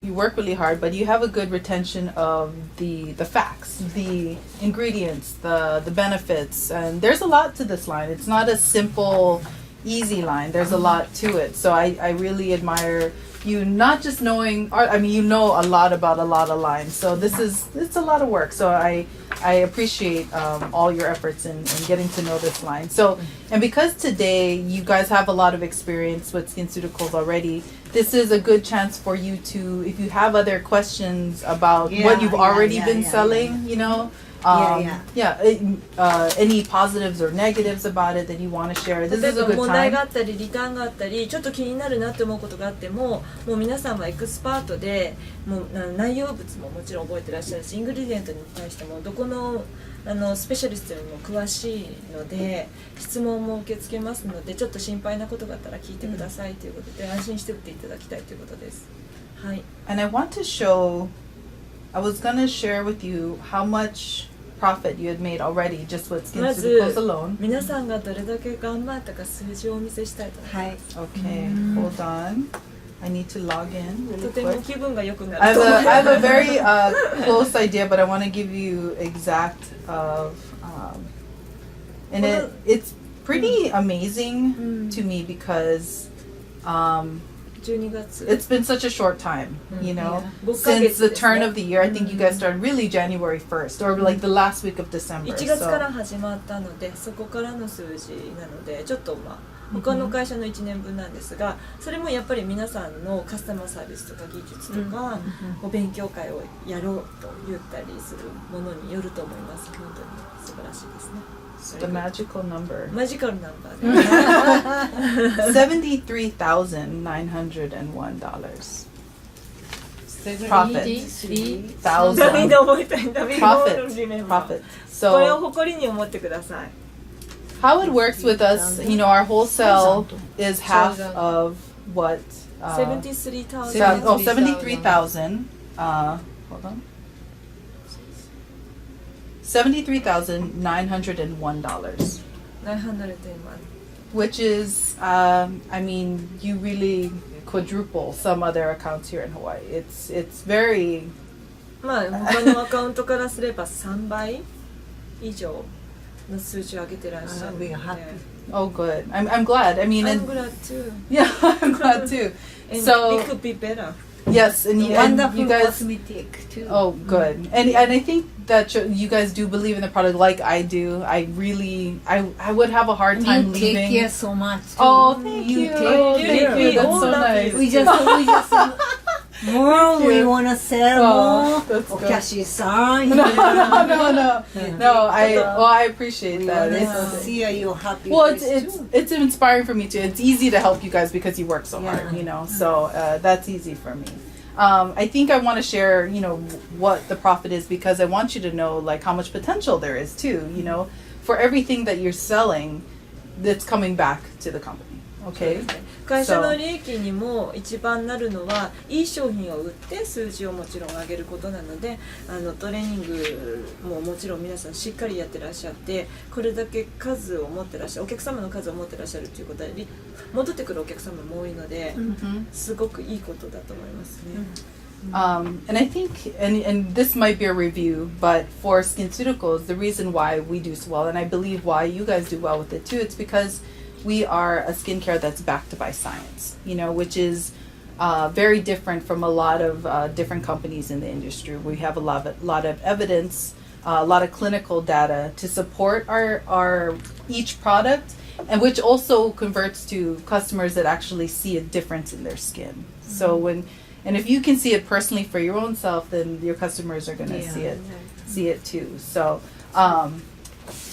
you work really hard, but you have a good retention of the facts, the ingredients, the benefits, and there's a lot to this line. It's not a simple, easy line. There's a lot to it. So I really admire you not just knowing, I mean, you know a lot about a lot of lines. So it's a lot of work. So I appreciate all your efforts in getting to know this line. So, and because today you guys have a lot of experience with SkinCeuticals already, this is a good chance for you to, if you have other questions about what you've already been selling, you know, any positives or negatives about it that you want to share. This is a good 問題 time. があったりリターンがあったりちょっと気になるなって思うことがあってももう皆さんはエクスパートでもう内容物ももちろん覚えてらっしゃるしイングリディエントに対してもどこのスペシャリストよりも詳しいので質問も受け付けますのでちょっと心配なことがあったら聞いてくださいということで安心して打っていただきたいということです。はい。And I want to show, I was going to share with you how much profit you had made already just with SkinCeuticals alone. 皆さんがどれだけ頑張ったか数字をお見せしたいと思います。はい。Okay, hold on. I need to log in really とても quick. 気分が良くな I る have と思い a, ま I す。 have a very close idea, but I want to give you exact of, and it's pretty amazing to me because 12月 it's been such a short time, you know, Yeah. since the turn of the year. I think you guys started really January 1st or like the last week of December. 1月から So 始まったのでそこからの数字なのでちょっとまあ他の会社の1年分なんですがそれもやっぱり皆さんのカスタマーサービスとか技術とかお勉強会をやろうと言ったりするものによると思います。本当に素晴らしいですね。the magical number. マジカルナンバーで$73,901. Profit. 何で覚えたいんだ Profit. Profit. これを So 誇りに思ってください。 how it works with us, you know, our wholesale is half of what? 73,000 Oh, 73,000. Hold on. $73,901, 901 which is, I mean, you really quadruple some other accounts here in Hawaii. It's very. まあ他のアカウントからすれば3倍以上の数字を上げてらっしゃるので Oh, good. I'm glad. I mean, I'm and, glad too. yeah, I'm glad too. And So it could be better. yes, and you Wonderful guys. cosmetic too. Oh, good. And I think that you guys do believe in the product like I do. I really, I would have a hard time You leaving. take care so much too. Oh, thank you. take Thank care. you. That's all so love nice. you. We just more. We wanna sell Oh, more. that's good. Okashi-san. No. I appreciate that. We It's, wanna see you happy. well, face too. it's inspiring for me too. It's easy to help you guys because you work so Yeah. hard, you know. So that's easy for me. I think I want to share, you know, what the profit is because I want you to know like how much potential there is too. You know, for everything that you're selling, that's coming back to the company. Okay. 会社の利益にも一番なるのはいい商品を売って数字をもちろん上げることなのでトレーニングももちろん皆さんしっかりやってらっしゃってこれだけ数を持ってらっしゃるお客様の数を持ってらっしゃるということは戻ってくるお客様も多いので、すごくいいことだと思いますね。And I think, and this might be a review, but for SkinCeuticals, the reason why we do so well, and I believe why you guys do well with it too, it's because we are a skincare that's backed by science, you know, which is very different from a lot of different companies in the industry. We have a lot of evidence, a lot of clinical data to support our each product, and which also converts to customers that actually see a difference in their skin. So and if you can see it personally for your own self, then your customers are going to see it too. So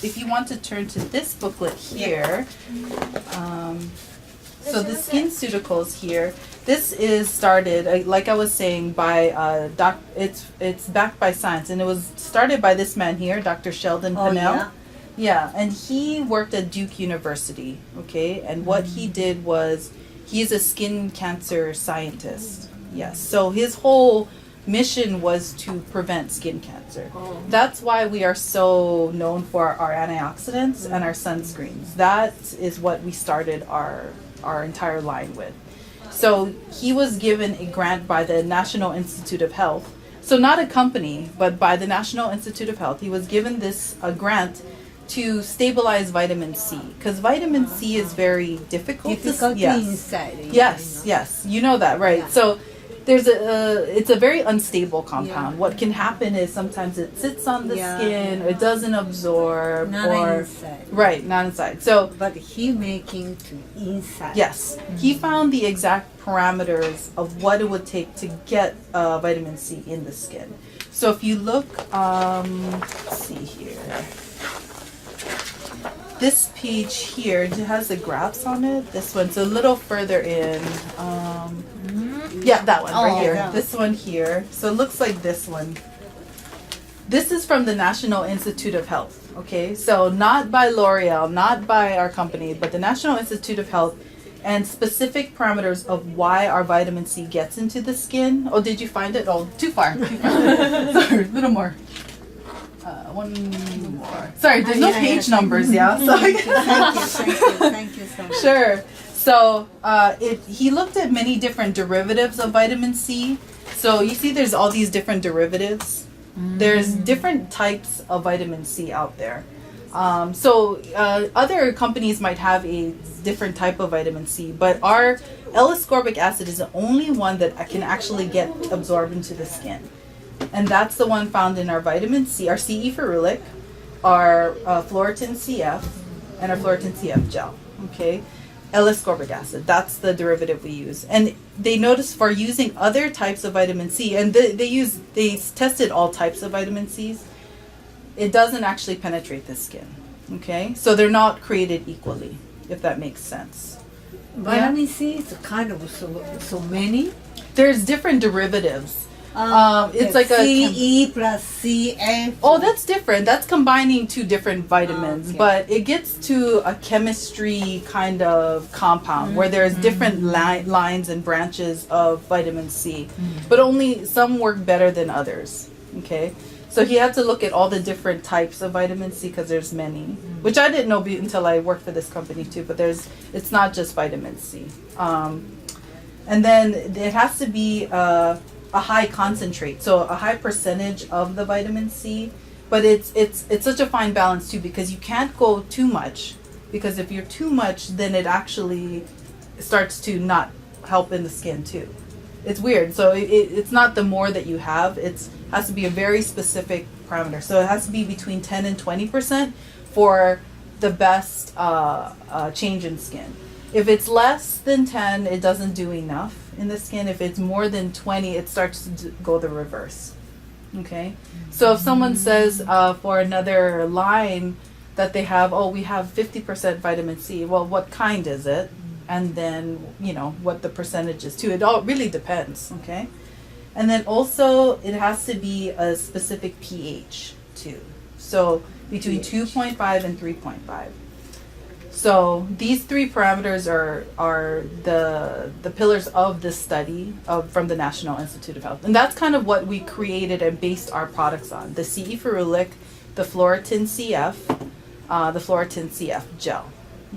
if you want to turn to this booklet here, so the SkinCeuticals here, this is started, like I was saying, by it's backed by science, and it was started by this man here, Dr. Sheldon Pennell. Yeah, and he worked at Duke University, okay? And what he did was, he's a skin cancer scientist. Yes, so his whole mission was to prevent skin cancer. That's why we are so known for our antioxidants and our sunscreens. That is what we started our entire line with. So he was given a grant by the National Institute of Health. So not a company, but by the National Institute of Health. He was given this grant to stabilize vitamin C, because vitamin C is very difficult. Yes. inside. Yes, yes, you know that, right? Yeah. So there's it's a very unstable compound. What can happen is sometimes it sits on the skin, it doesn't absorb, Not inside. Right, not inside. So But he making to inside. yes, he found the exact parameters of what it would take to get vitamin C in the skin. So if you look, let's see here. This page here has the graphs on it. This one's a little further in. Yeah, that one right here. that This one here. So it looks like this one. This is from the National Institute of Health. Okay, so not by L'Oreal, not by our company, but the National Institute of Health, and specific parameters of why our vitamin C gets into the skin. Oh, did you find it? Oh, too far. Sorry, a little more. One more. Sorry, there's no page numbers. Yeah. So Thank you so much. Sure. So he looked at many different derivatives of vitamin C. So you see there's all these different derivatives. There's different types of vitamin C out there. Other companies might have a different type of vitamin C, but our L-ascorbic acid is the only one that can actually get absorbed into the skin. And that's the one found in our vitamin C, our CE ferulic, our Floritin CF, and our Floritin CF gel. Okay, L-ascorbic acid. That's the derivative we use. And they noticed for using other types of vitamin C, and they tested all types of vitamin C's. It doesn't actually penetrate the skin. Okay, so they're not created equally, if that makes sense. Vitamin C is kind of so many. There's different derivatives. It's like CE plus CF. Oh, that's different. That's combining two different vitamins, Okay. but it gets to a chemistry kind of compound where there's different lines and branches of vitamin C, but only some work better than others. Okay, so he had to look at all the different types of vitamin C because there's many, which I didn't know until I worked for this company too. But it's not just vitamin C, and then it has to be a high concentrate, so a high percentage of the vitamin C, but it's such a fine balance too, because you can't go too much, because if you're too much, then it actually starts to not help in the skin too. It's weird. So it's not the more that you have, it has to be a very specific parameter. So it has to be between 10 and 20% for the best change in skin. If it's less than 10, it doesn't do enough in the skin. If it's more than 20, it starts to go the reverse. Okay? So if someone says for another line that they have, oh, we have 50% vitamin C, well, what kind is it? And then, what the percentage is too. It all really depends. Okay? And then also, it has to be a specific pH too. So between 2.5 and 3.5. So these three parameters are the pillars of this study from the National Institute of Health. And that's kind of what we created and based our products on. The CE ferulic, the Floritin CF, the Floritin CF gel.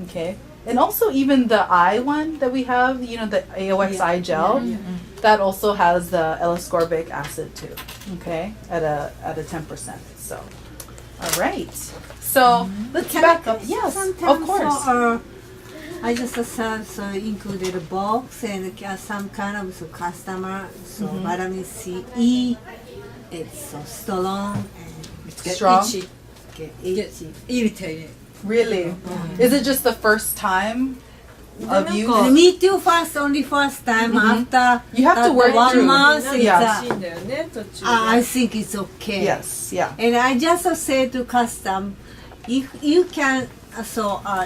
Okay? And also even the eye one that we have, the AOXI gel, that also has the L-ascorbic acid too. Okay? At a 10%. So, all right. So let's back up. Yes, of course. So, I just included a box and some kind of customer. So vitamin C, E, it's so strong and It's Strong? itchy. get itchy. Irritated. Really? Is it just the first time of use? And me too. Only first time. After You have to that work 1 through. month, it's, Yeah. いいんだよね途中で I think it's okay. Yes, yeah. And I just say to custom, if you can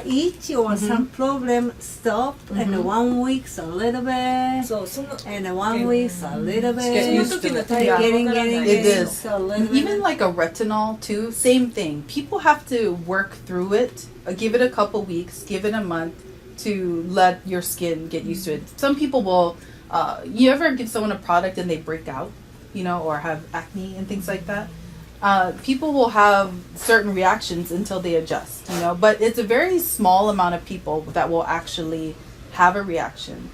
each or some problem stop and 1 week's a little bit そうその and 1 week's a little そ bit の時の対応がわからない It is. So a little Even bit. like a retinol too, same thing. People have to work through it. Give it a couple weeks, give it a month to let your skin get used to it. Some people will, you ever give someone a product and they break out, or have acne and things like that? People will have certain reactions until they adjust, but it's a very small amount of people that will actually have a reaction.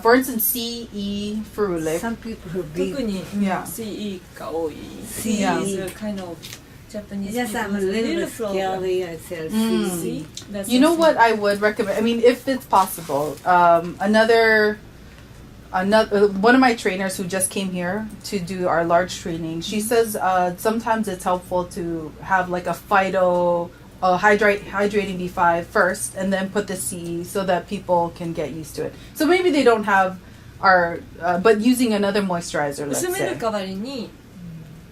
For instance, CE Ferulic. Some people are big. 特に、Yeah. CE が多い CE is a kind of Japanese Just I'm a little bit scary. I say See? That's You know something- what I would recommend? I mean, if it's possible, another one of my trainers who just came here to do our large training, she says sometimes it's helpful to have like a hydrating B5 first, and then put the CE so that people can get used to it. So maybe they don't have our, but using another moisturizer, let's 薄め say. る代わりに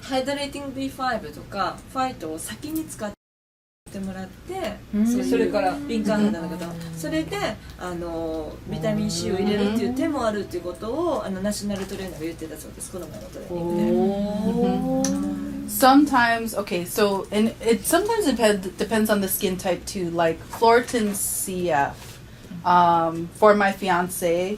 ハイドレーティング B5 とかファイトを先に使ってもらって、それから敏感肌の方、それでビタミン C を入れるっていう手もあるっていうことをナショナルトレーナーが言ってたそうです。この前のトレーニングで。Sometimes, okay, so and it sometimes depends on the skin type too. Like Floritin CF, for my fiance,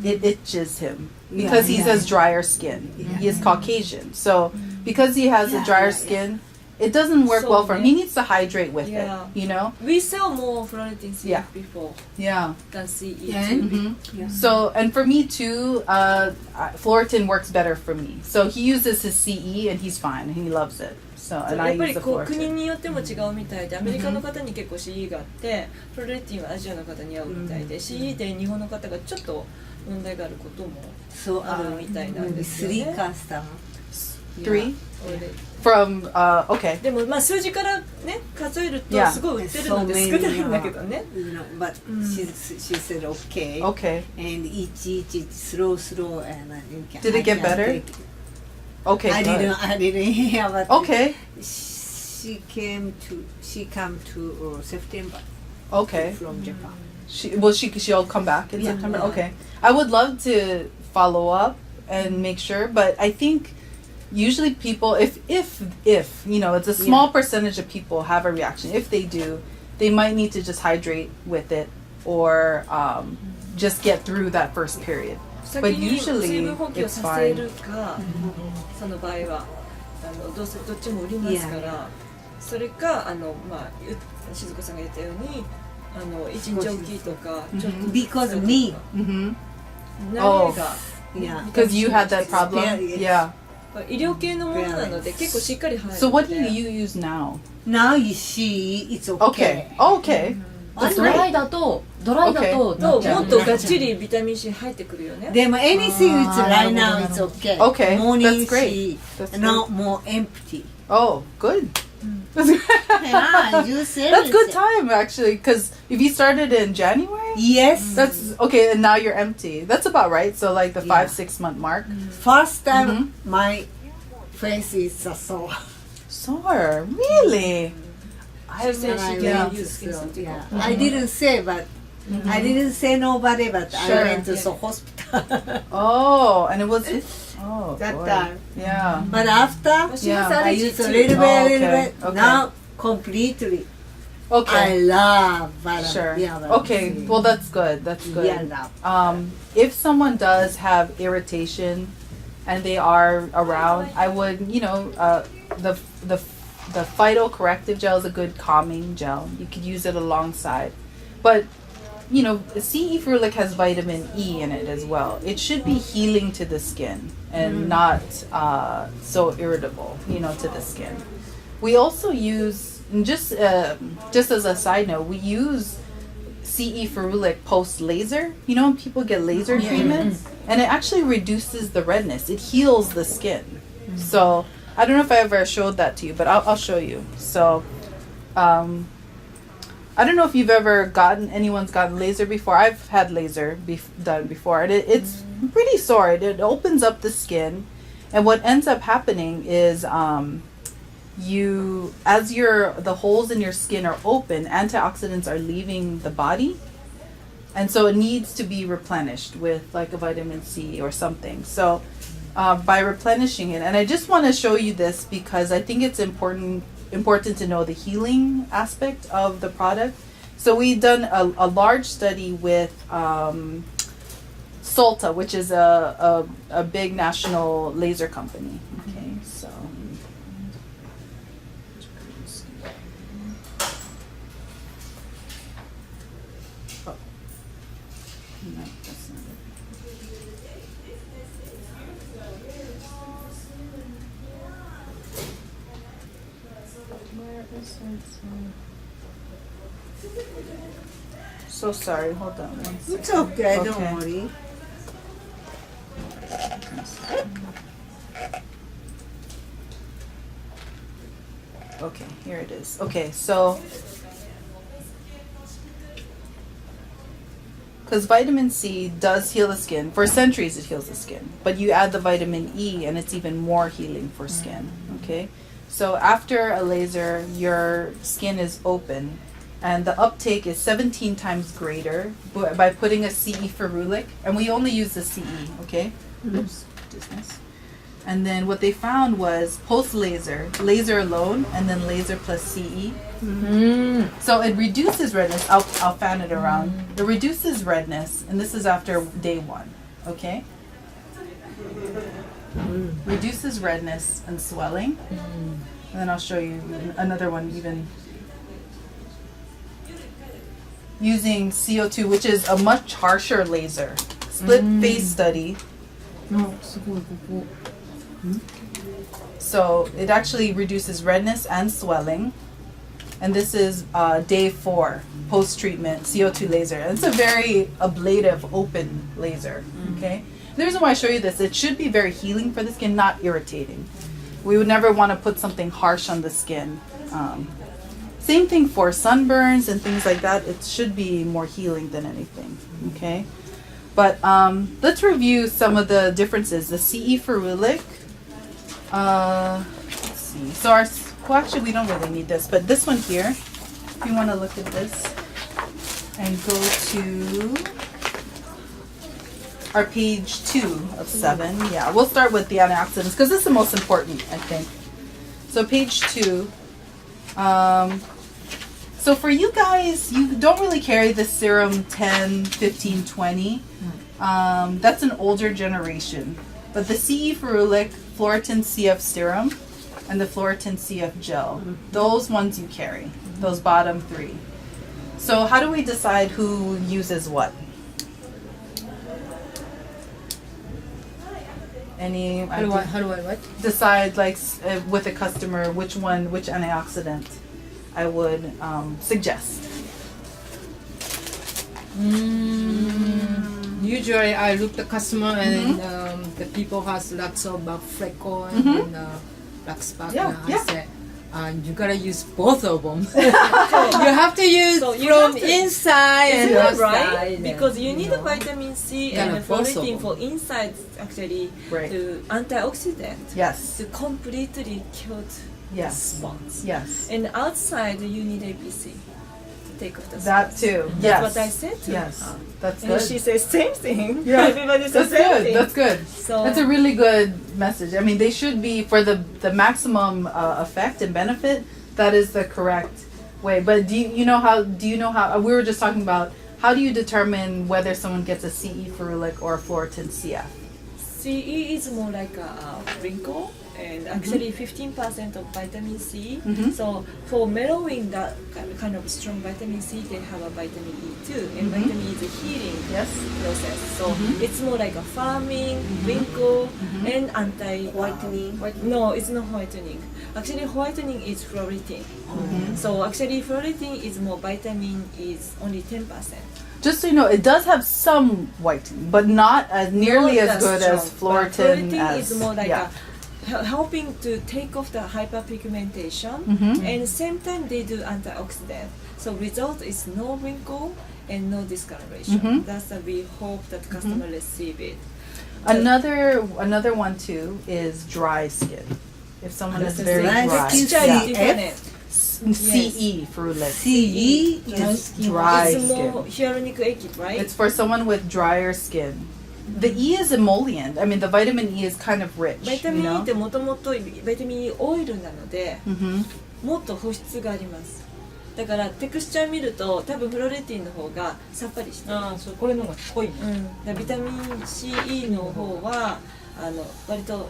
it itches him because he has drier skin. He is Caucasian, so because he has a drier skin, it doesn't work well for him. He needs to hydrate with it, you know? We sell more Floritin CF Yeah. before Yeah. than CE Yeah. too. So, and for me too, Floritin works better for me. So he uses his CE and he's fine. He loves it. So, や and っ I ぱ use り the こう国 Floritin. によっても違うみたいで、アメリカの方に結構 CE があって、フロレティンはアジアの方に合うみたいで、CE で日本の方がちょっと問題があることも So あるみたいなんですよ 3ね。 customers. Three? Yeah. From, okay. でもまあ数字からね数えると Yeah. すごい売ってるので少ないんだけどね。 You know, but she said okay. Okay. And each slow and you can. Did it get better? take it. Okay, I good. didn't hear, but Okay. she came to September Okay. from Japan. She'll come back in Yeah. September. Yeah. Okay. I would love to follow up and make sure, but I think usually people, if you know, it's a small percentage of people have a reaction. If they do, they might need to just hydrate with it or just get through that first period. 先 But に usually 水分補給を it's させ fine. るか、その場合はどっちも売りますから、それかまあ静子さんが言ったように一日おきとかちょっと Because me. Mm-hmm. 何が Yeah. Because you had that problem. Yeah. Yeah. 医療系のものなので結構しっかり入るので。 So what do you use now? Now you see, it's Okay. okay. Okay. ド That's ラ great. イだとなっちゃうもっとがっちりビタミン C 入ってくるよね。 Then anything it's right now, it's okay. Okay, Morning that's great. she, That's no more empty. Oh, good. Yeah, you said That's it. good time actually, because if you started in January, Yes. that's okay, and now you're empty. That's about right. So like the Yeah. 5-6 month mark. First time my face is sore. Sore, really? She said she And can went use to- skin yeah. Ceuticals. I didn't say, but I didn't say nobody, but Sure. I went to the hospital Oh, and it was oh that boy. time. Yeah. But after, She Yeah. was I allergic used a too. little bit, Oh, a little okay, bit. okay. Now completely. I Okay. love vitamin. Sure. Yeah, vitamin Okay. C. Well, that's good. That's good. Yeah, love. If someone does have irritation and they are around, I would, you know, the phytocorrective gel is a good calming gel. You could use it alongside, but you know, CE Ferulic has vitamin E in it as well. It should be healing to the skin and not so irritable, you know, to the skin. We also use just as a side note, we use CE Ferulic post laser. You know, when people get laser treatments, and it actually reduces the redness. It heals the skin. So I don't know if I ever showed that to you, but I'll show you. So I don't know if you've ever anyone's gotten laser before. I've had laser done before, and it's pretty sore. It opens up the skin, and what ends up happening is the holes in your skin are open, antioxidants are leaving the body, and so it needs to be replenished with like a vitamin C or something. So by replenishing it, and I just want to show you this because I think it's important to know the healing aspect of the product. So we've done a large study with Solta, which is a big national laser company. Okay, so No, that's not it. Where is it? So sorry. Hold on one second. It's okay, don't worry. Okay, here it is. Okay, so because vitamin C does heal the skin. For centuries it heals the skin. But you add the vitamin E and it's even more healing for skin. Okay? So after a laser, your skin is open and the uptake is 17 times greater by putting a CE ferulic. And we only use the CE, okay? Oops, business. And then what they found was post-laser, laser alone, and then laser plus CE. So it reduces redness. I'll fan it around. It reduces redness, and this is after day 1, okay? Reduces redness and swelling. And then I'll show you another one even. Using CO2, which is a much harsher laser. Split phase study. すごいここ So it actually reduces redness and swelling. And this is day 4 post-treatment CO2 laser. And it's a very ablative open laser. Okay. The reason why I show you this, it should be very healing for the skin, not irritating. We would never want to put something harsh on the skin. Same thing for sunburns and things like that. It should be more healing than anything. Okay. But let's review some of the differences. The CE ferulic. Let's see. So well, actually we don't really need this, but this one here, if you want to look at this and go to our page 2 of 7. Yeah, we'll start with the antioxidants because this is the most important, I think. So page 2. So for you guys, you don't really carry the serum 10, 15, 20. That's an older generation. But the CE ferulic, Floritin CF serum, and the Floritin CF gel, those ones you carry, those bottom 3. So how do we decide who uses what? How do I what? Decide like with a customer which antioxidant I would suggest. Usually I look the customer and the people has lots of freckle and black spot. Yeah, and yeah. I say, you gotta use both of them. You have to use from inside and Isn't that outside. right? Because you need a vitamin C Yeah, and both of folate them. for inside actually Right. to antioxidant Yes. to completely kill Yes. spots. Yes. And outside you need APC to take off the That spots. too. That's Yes. what I said to Yes. her. That's And good. she says same thing. Yeah. Everybody says That's same good. thing. That's good. So That's a really good message. I mean, they should be for the maximum effect and benefit. That is the correct way. But do you know how? We were just talking about how do you determine whether someone gets a CE ferulic or a Floritin CF? CE is more like a wrinkle and actually 15% of vitamin C. So for mellowing that kind of strong vitamin C, they have a vitamin E too. And vitamin E is a healing Yes. process. So it's more like a farming, wrinkle, and Whitening. No, it's not whitening. Actually, whitening is floating. So actually, floating is more vitamin is only 10%. Just so you know, it does have some whitening, but not as nearly Not as good strong. as But Floritin. floating is more like yeah. helping to take off the hyperpigmentation and same time they do antioxidant. So result is no wrinkle and no discoloration. That's what we hope that customer receive it. Another one too is dry skin. If someone is very dry dry, skin. Texture is Yeah. different. CE ferulic. CE is Dry It's more skin. hyaluronic acid, right? It's for someone with drier skin. The E is emollient. I mean, the vitamin E is kind of rich. バイタミン you E know? ってもともとバイタミン E オイルなので、 Mhm. もっと保湿があります。だからテクスチャー見ると多分フロレティンの方がさっぱりしてる。そうこれの方が濃い。だからビタミン CE の方は割と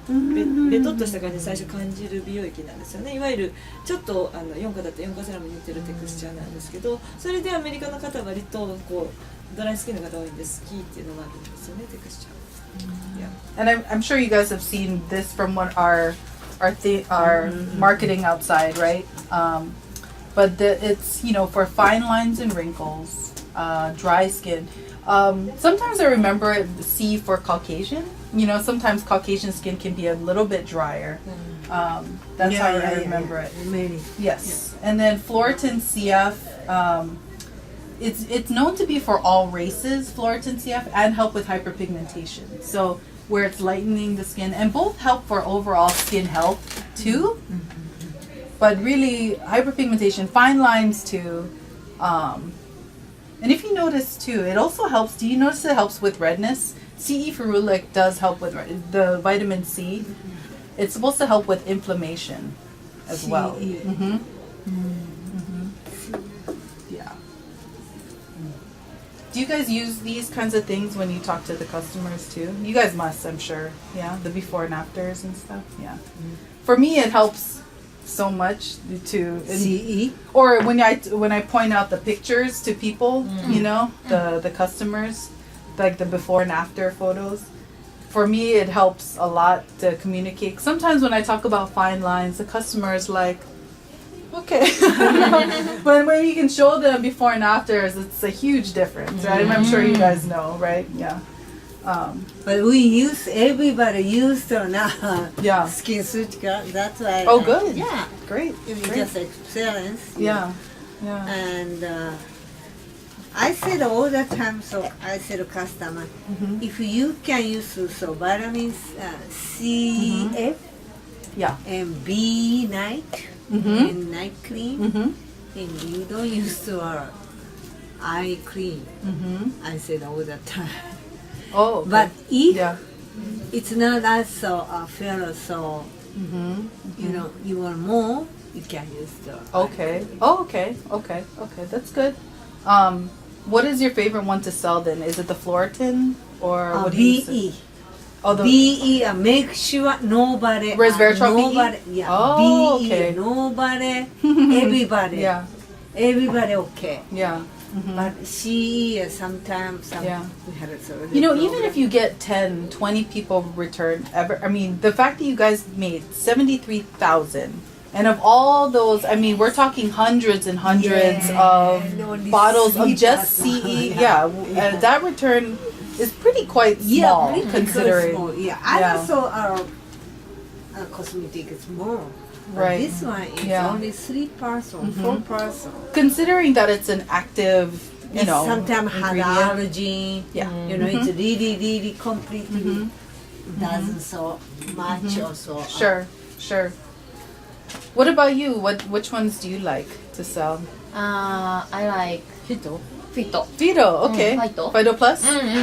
ベトっとした感じで最初感じる美容液なんですよね。いわゆるちょっと4価だと4価セラムに似てるテクスチャーなんですけど、それでアメリカの方は割とこうドライスキンの方多いんで好きっていうのがあるんですよね、テクスチャー。Yeah. And I'm sure you guys have seen this from what our marketing outside, right? But it's, you know, for fine lines and wrinkles, dry skin. Sometimes I remember it C for Caucasian. You know, sometimes Caucasian skin can be a little bit drier. That's how I remember it. Many. Yes. And then Floritan CF, it's known to be for all races, Floritan CF, and help with hyperpigmentation. So where it's lightening the skin, and both help for overall skin health too. But really, hyperpigmentation, fine lines too. And if you notice too, it also helps. Do you notice it helps with redness? CE ferulic does help with the vitamin C. It's supposed to help with inflammation as well. CE. Yeah. Do you guys use these kinds of things when you talk to the customers too? You guys must, I'm sure. Yeah, the before and afters and stuff. Yeah. For me, it helps so much to CE. or when I point out the pictures to people, you know, the customers, like the before and after photos. For me, it helps a lot to communicate. Sometimes when I talk about fine lines, the customer is like, okay. But when you can show them before and afters, it's a huge difference, right? I'm sure you guys know, right? Yeah. But everybody used now Yeah. skin surgical. That's why. Oh, good. Yeah. Great. It's Great. just excellence. Yeah. Yeah. And I said all the time, so I said to customer, if you can use vitamins C, F, Yeah. and B night and night cream, and you don't use eye cream. I said all the time. Oh. Okay. But if Yeah. it's not as fair, so you know you want more, you can use the. Okay. Oh, okay. Okay. Okay. That's good. What is your favorite one to sell then? Is it the Floritan or what do you say? BE. Oh, the BE, make sure nobody. Resveratrol BE? nobody, yeah. Oh, BE, okay. nobody, everybody. Yeah. Everybody okay. Yeah. But CE, sometimes Yeah. we had it. You know, even if you get 10, 20 people return I mean, the fact that you guys made 73,000, and of all those, I mean, we're talking hundreds and hundreds of only bottles of just 3%. CE. Yeah. And that return is pretty quite small pretty considering. small, yeah. Yeah. I also cosmetic is more. But Right. this one is Yeah. only 3%, 4%. Considering that it's an active, you know, sometimes had ingredient. allergy. Yeah. You know, it's really completely doesn't so much also. Sure, sure. What about you? Which ones do you like to sell? I like Fito. Fido, okay. Fido. Fido Plus?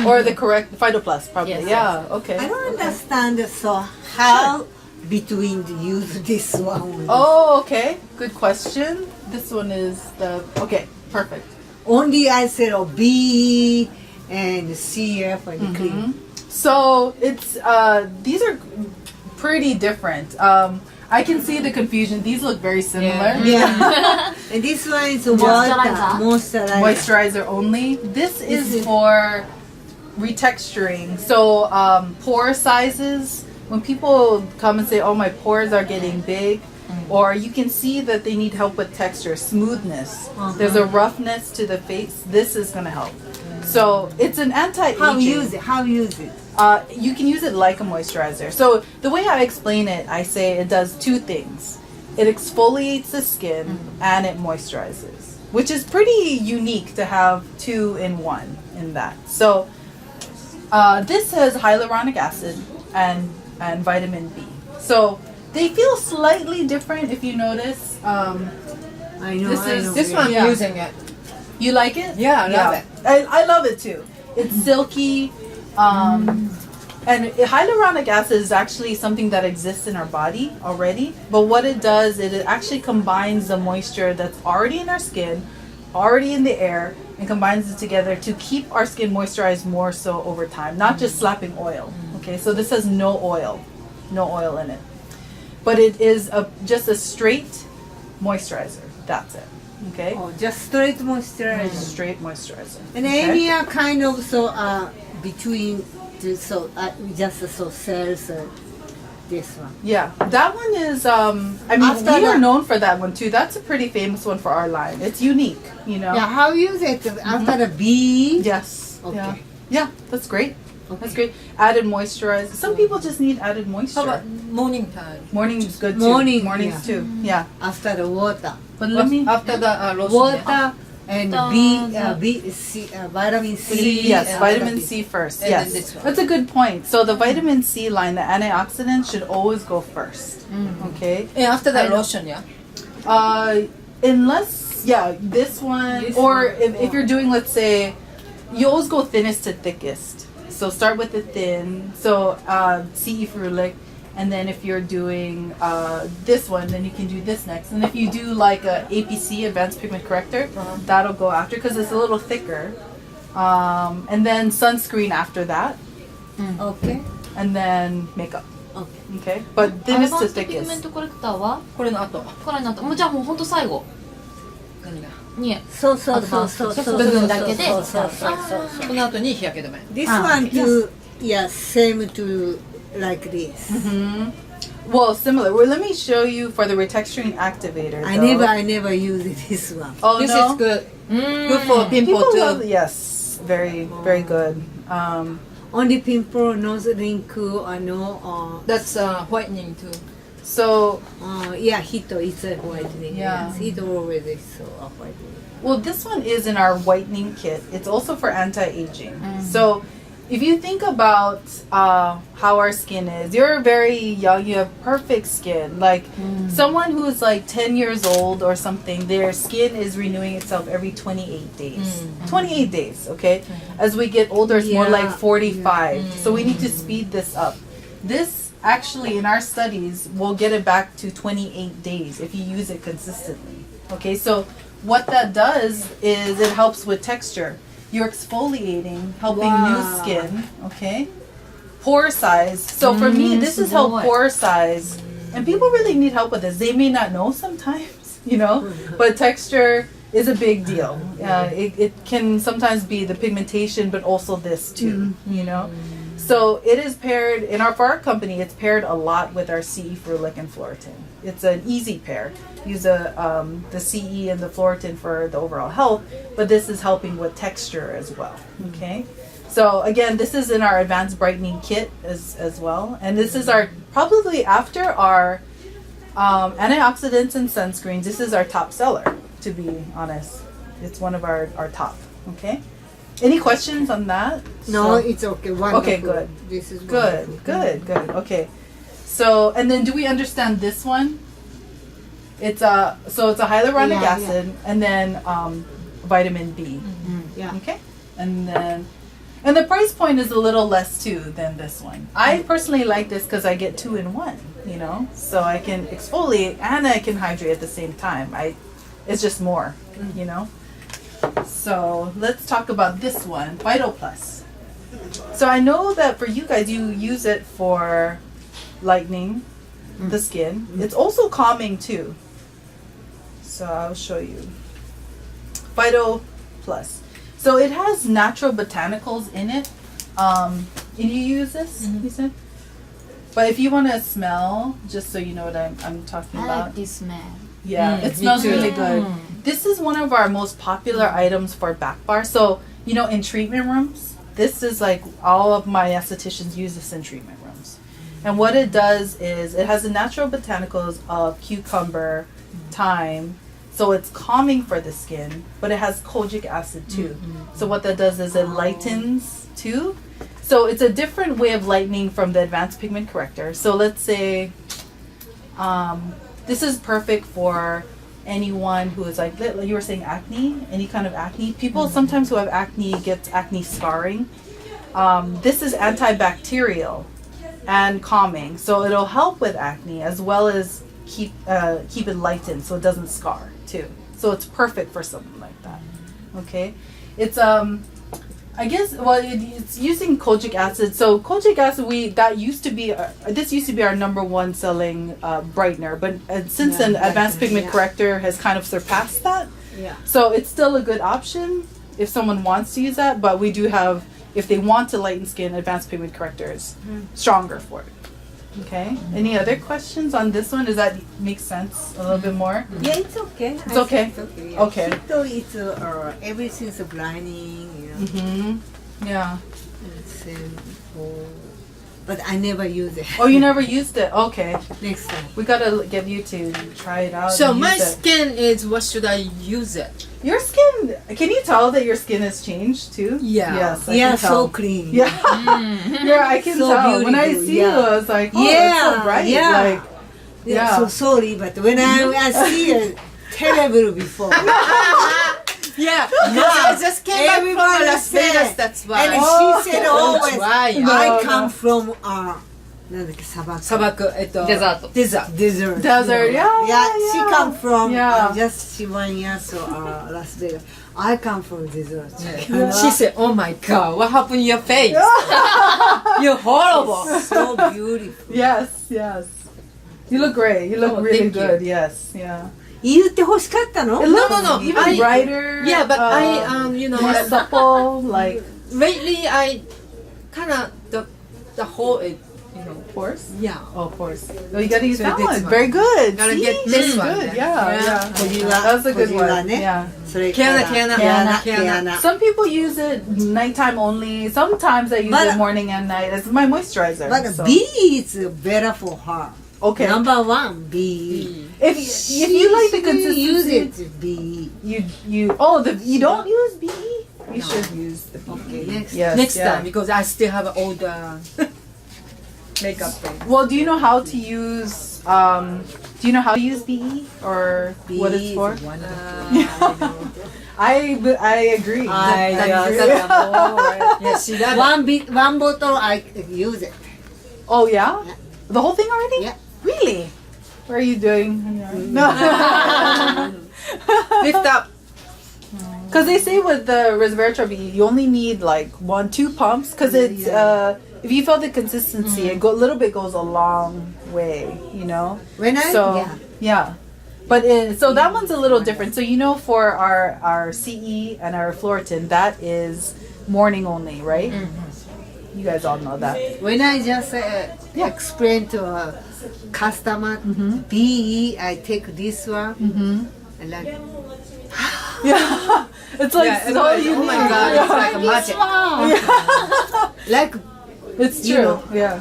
Or the correct Fido Plus, probably. Yes, yeah, okay. I don't understand so how between the use this one. Oh, okay. Good question. This one is the okay, perfect. Only I said B and CF and cream. So it's these are pretty different. I can see the confusion. These look very similar. Yeah. And this one is water moisturizer. Moisturizer only. This is for retexturing. So pore sizes. When people come and say, "Oh, my pores are getting big," or you can see that they need help with texture, smoothness. There's a roughness to the face. This is going to help. So it's an anti-aging. How use it? You can use it like a moisturizer. So the way I explain it, I say it does two things. It exfoliates the skin and it moisturizes, which is pretty unique to have two in one in that. So this has hyaluronic acid and vitamin B. So they feel slightly different if you notice. I know. This one, Yeah. I'm using it. You like it? Yeah, I love it. I love it too. It's silky. And hyaluronic acid is actually something that exists in our body already. But what it does is it actually combines the moisture that's already in our skin, already in the air, and combines it together to keep our skin moisturized more so over time, not just slapping oil. Okay, so this has no oil in it. But it is just a straight moisturizer. That's it. Okay, Oh, just straight moisturizer. straight moisturizer. And Amy are kind of so between the just so sells this one. Yeah, that one is. I mean, After we are that- known for that one too. That's a pretty famous one for our line. It's unique, you know. Yeah, how use it after the B? Yes. Okay. Yeah. Yeah, that's great. Okay. That's great. Added moisturizer. Some people just need added moisture. How about morning time? Morning is good too. Morning, Mornings yeah. too. Yeah. After the water. But let me. After the lotion. Water and vitamin C. Yes, and vitamin C first. And Yes, then this one. that's a good point. So the vitamin C line, the antioxidants, should always go first. Okay. Yeah, after the I know. lotion, yeah. Unless this one, This or one, if you're doing, let's say, you always go thinnest to thickest. So start with the thin. So CE Ferulic, and then if you're doing this one, then you can do this next. And if you do like a APC, Advanced Pigment Corrector, that'll go after because it's a little thicker. And then sunscreen after that, Okay. and then makeup. Okay. Okay, but アド thinnest バ to ンストピグメン thickest. トコレクターはこれの後。これになったもうじゃあもうほんと最後何がにそうそうそうそうそう部分だけでそうそうそうそう。この後に日焼け止め。 This one too, yeah, same to like this. Well, similar. Well, let me show you for the retexturing activator. I though. never use this one. Oh This no. is good. うーん Good for pimple People too. love, yes, very good. Only pimple, no wrinkle, or no. That's whitening too. So, Yeah, Hito is a whitening. Yeah. Yes, Hito always is so whitening. well, this one is in our whitening kit. It's also for anti-aging. So, if you think about how our skin is, you're very young, you have perfect skin. Like someone who's like 10 years old or something, their skin is renewing itself every 28 days. 28 days, okay? As we get older, it's more Yeah. like 45. So we need to speed this up. This actually, in our studies, will get it back to 28 days if you use it consistently. Okay, so what that does is it helps with texture. You're exfoliating, helping new Wow. skin, okay? Pore size. So for me, this has helped pore size. And people really need help with this. They may not know sometimes, you know, but texture is a big deal. It can sometimes be the pigmentation, but also this too, you know? So it is paired, for our company, it's paired a lot with our CE Ferulic and Floritin. It's an easy pair. Use the CE and the Floritin for the overall health, but this is helping with texture as well, okay? So again, this is in our advanced brightening kit as well. And this is our, probably after our antioxidants and sunscreens, this is our top seller, to be honest. It's one of our top, okay? Any questions on that? No, So- it's okay. Wonderful. Okay, good. This is Good, wonderful. good. Okay. So, and then do we understand this one? It's a hyaluronic Yeah, acid and then vitamin B. Yeah. Okay. And the price point is a little less too than this one. I personally like this because I get 2 in 1, you know? So I can exfoliate and I can hydrate at the same time. It's just more, you know? So let's talk about this one, Vital Plus. So I know that for you guys, you use it for lightening the skin. It's also calming too. So I'll show you. Vital Plus. So it has natural botanicals in it. And you use this, you said? But if you want to smell, just so you know what I'm talking I about. like this smell Yeah, it me smells too. really good. This is one of our most popular items for back bar. So, you know, in treatment rooms, this is like all of my estheticians use this in treatment rooms. And what it does is it has the natural botanicals of cucumber, thyme. So it's calming for the skin, but it has kojic acid too. So what that does is it lightens too. So it's a different way of lightening from the advanced pigment corrector. So let's say this is perfect for anyone who is like you were saying acne, any kind of acne. People sometimes who have acne get acne scarring. This is antibacterial and calming, so it'll help with acne as well as keep it lightened so it doesn't scar too. So it's perfect for something like that. Okay, it's I guess it's using kojic acid. So kojic acid, this used to be our number 1 selling brightener, but since an advanced pigment corrector has kind of surpassed that, Yeah. So it's still a good option if someone wants to use that, but we do have, if they want to lighten skin, advanced pigment corrector is stronger for it. Okay. Any other questions on this one? Does that make sense a little bit more? Yeah, it's okay. It's okay? It's okay. Yeah. Okay. Hito, it's everything's blinding. You know. Mm-hmm. Yeah. It's, but I never use it. Oh, you never used it? Okay. Next time. We gotta get you to try it out. So and my use it. skin is what should I use it? Your skin, can you tell that your skin has changed too? Yeah. Yes, I Yeah, can so tell. clean. Yeah. Yeah, I can So tell. When I beautiful, see yeah. you, I was like, oh, Yeah, it's so bright. yeah. Like, Yeah. So sorry, but when I see it, terrible before. Yeah, I just came back from Everybody Las said- Vegas, that's why. And Oh. she said Don't always, try. I No, come from なんだっけ砂漠。砂漠、デザート。デザート。 Desert. Desert, yeah, Yeah, she yeah. come from Yeah. just 1 year so Las Vegas. I come from desert. She said, oh my god, what happened to your face? You're horrible. So beautiful. Yes, yes. You look great. You look Oh, really thank you. good. Yes, yeah. 言って欲しかったの It looks no. even I- brighter. Yeah, but you know, more supple, like lately I kind of, the whole, you know, pores. yeah. Oh, pores. Oh, you gotta use So that this one. one. Very good. Gotta See? get this Very one good. then. Yeah, Yeah. yeah. 小じわ That's a good 小じわ one. ね Yeah. それから毛穴毛穴 Some people use it nighttime only. Sometimes I use But- it morning and night as my moisturizer. But so. B is better for her. Okay. Number 1, B. If you like the She consistency, use it, B. you don't use BE. You should use the BE. Okay, next. Yes, Next yeah. time, because I still have all the makeup thing. Well, do you know how to use? Do you know how to use BE or what it's for? B is wonderful. I agree. I agree. Yeah, see that? One bottle I use it. Oh yeah? Yeah. The whole thing already? Yeah. Really? What are you doing? No. Lift up. Because they say with the resveratrol BE, you only need like 1-2 pumps. Because it's if you feel the consistency, a little bit goes a long way. You know. When I So yeah. But so that one's a little different. So for our CE and our Floritin, that is morning only, right? You guys all know that. when I just explain to a customer BE, I take this one. And like, Yeah, it's like Yeah, so it's unique. oh my god, it's like a magic. like It's You true. know. Yeah.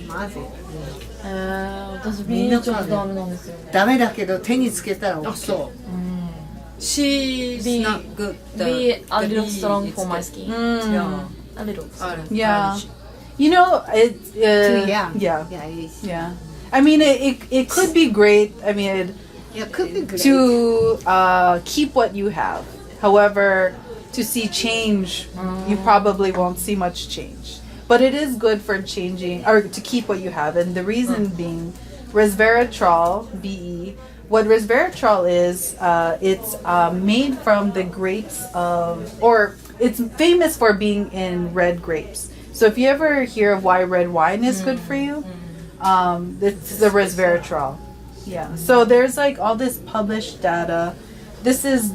magic. 私ビールちょっとダメなんですよね。ダメだけど手につけたら Oh, OK. so. She's Be- not good. Be a the little bee strong is for my good. skin. Yeah. A little. Yeah. You know, it. Too young. Yeah. Yeah, it's, Yeah. I mean, it could be great. I mean, yeah, could be great. to keep what you have. However, to see change, you probably won't see much change. But it is good for changing or to keep what you have, and the reason being, resveratrol (BE). What resveratrol is, it's made from the grapes or it's famous for being in red grapes. So if you ever hear of why red wine is good for you, it's the resveratrol. Yeah. So there's like all this published data. This is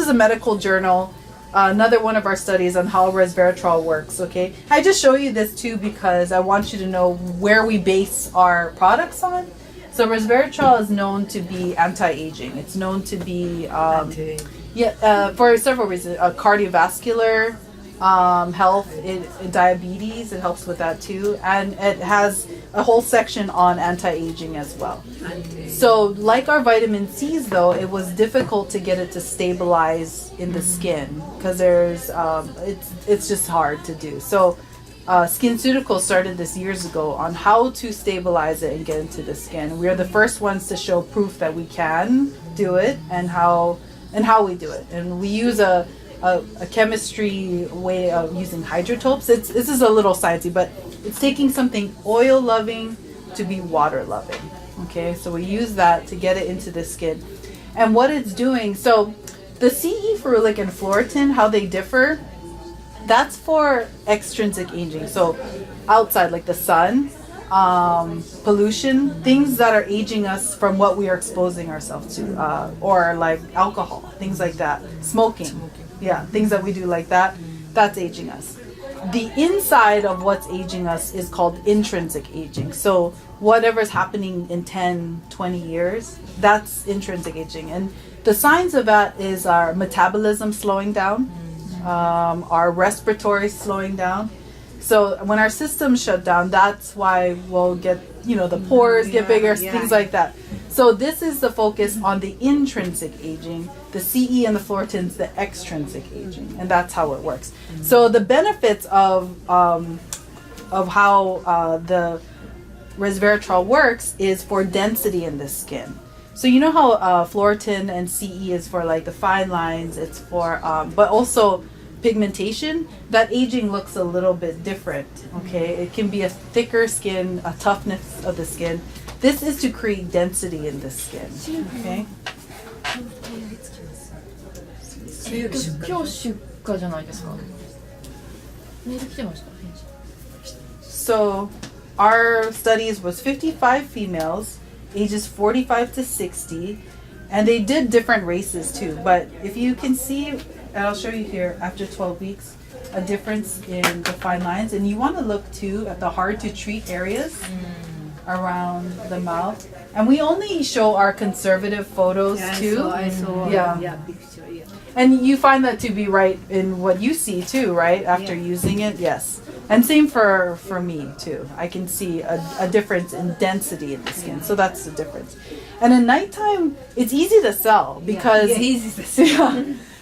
a medical journal. Another one of our studies on how resveratrol works. Okay. I just show you this too because I want you to know where we base our products on. So resveratrol is known to be anti-aging. It's known to be for several reasons. Cardiovascular health, diabetes. It helps with that too, and it has a whole section on anti-aging as well. So, like our vitamin C's, though, it was difficult to get it to stabilize in the skin because it's just hard to do. So, SkinCeuticals started this years ago on how to stabilize it and get into the skin. We are the first ones to show proof that we can do it and how we do it. And we use a chemistry way of using hydrotopes. This is a little sciencey, but it's taking something oil loving to be water loving. Okay, so we use that to get it into the skin. And what it's doing, so the CE ferulic and Floritin, how they differ, that's for extrinsic aging. So outside, like the sun, pollution, things that are aging us from what we are exposing ourselves to, or like alcohol, things like that, smoking, yeah, things that we do like that, that's aging us. The inside of what's aging us is called intrinsic aging. So whatever's happening in 10, 20 years, that's intrinsic aging. And the signs of that is our metabolism slowing down, our respiratory slowing down. So when our systems shut down, that's why we'll get, the pores get bigger, things like that. So this is the focus on the intrinsic aging, the CE and the fluoritins, the extrinsic aging, and that's how it works. So the benefits of how the resveratrol works is for density in the skin. So you know how fluoritin and CE is for like the fine lines, it's for, but also pigmentation, that aging looks a little bit different, okay? It can be a thicker skin, a toughness of the skin. This is to create density in the skin, okay? 今日出荷じゃないですか。メール来てました。 So our studies was 55 females, ages 45 to 60, and they did different races too. But if you can see, and I'll show you here after 12 weeks, a difference in the fine lines. And you want to look too at the hard to treat areas around the mouth. And we only show our conservative photos too. I saw Yeah. picture, And you find that to be right in what you see too, right? After using it, yes. And same for me too. I can see a difference in density in the skin. So that's the difference. And in nighttime, it's easy to sell because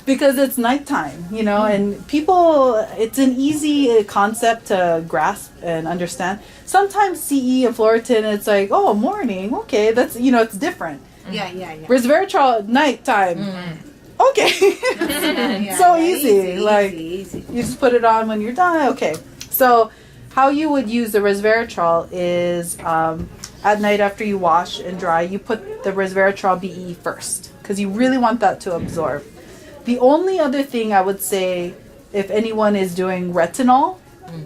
because it's nighttime, and people, it's an easy concept to grasp and understand. Sometimes CE and fluoritin, it's like, oh, morning, okay, that's, it's different. Yeah. Resveratrol, nighttime. Okay. So easy. Easy. You just put it on when you're done. Okay. So how you would use the resveratrol is at night after you wash and dry, you put the resveratrol BE first because you really want that to absorb. The only other thing I would say, if anyone is doing retinol,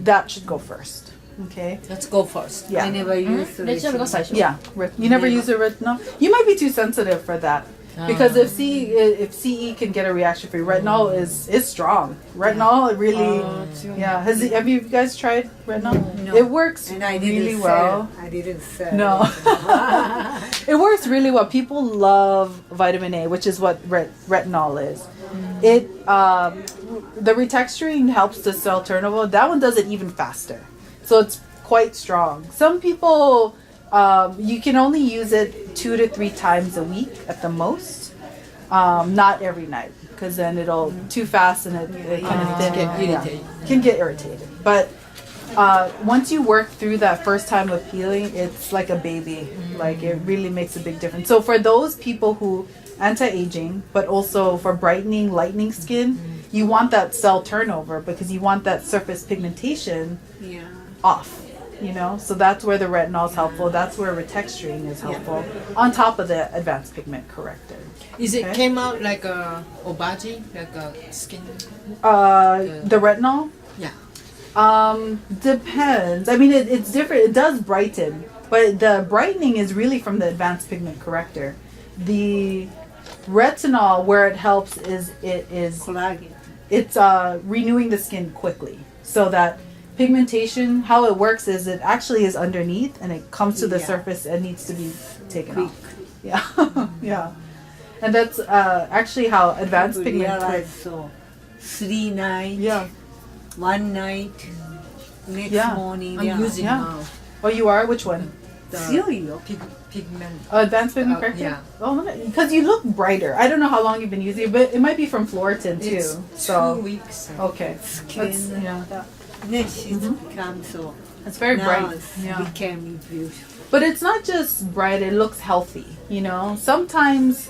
that should go first. Okay. Let's go first. Yeah. I never used レジャーが最初。 Yeah. You never use a retinol? You might be too sensitive for that. Because if CE can get a reaction for you, retinol is strong. Retinol really, have you guys tried retinol? No. It works And I really didn't well. sell. I didn't sell. No. It works really well. People love vitamin A, which is what retinol is. It the retexturing helps the cell turnover. That one does it even faster. So it's quite strong. Some people you can only use it 2 to 3 times a week at the most. Not every night, because then it'll too fast and it kind of can get irritated. But once you work through that first time of peeling, it's like a baby. Like it really makes a big difference. So for those people who anti-aging, but also for brightening, lightening skin, you want that cell turnover because you want that surface pigmentation off. So that's where the retinol is helpful. That's where retexturing is helpful. On top of the advanced pigment corrector. Is it came out like a obaji, like a skin? The retinol? Yeah. Depends. I mean, it's different. It does brighten, but the brightening is really from the advanced pigment corrector. The retinol, where it helps, is Collagen. it's renewing the skin quickly, so that pigmentation, how it works is it actually is underneath and it comes to the surface and needs to be taken off. Yeah. Yeah. And that's actually how advanced pigment. So 3 nights. Yeah. 1 night. Next morning. I'm using now. Oh, you are? Which one? Serious? Pigment. Advanced pigment corrector? Yeah. Oh, because you look brighter. I don't know how long you've been using it, but it might be from Fluoritin too. It's So 2 weeks. okay. Skin. Yeah. She's become so. It's very now bright. it's Yeah. became beautiful. But it's not just bright, it looks healthy, Sometimes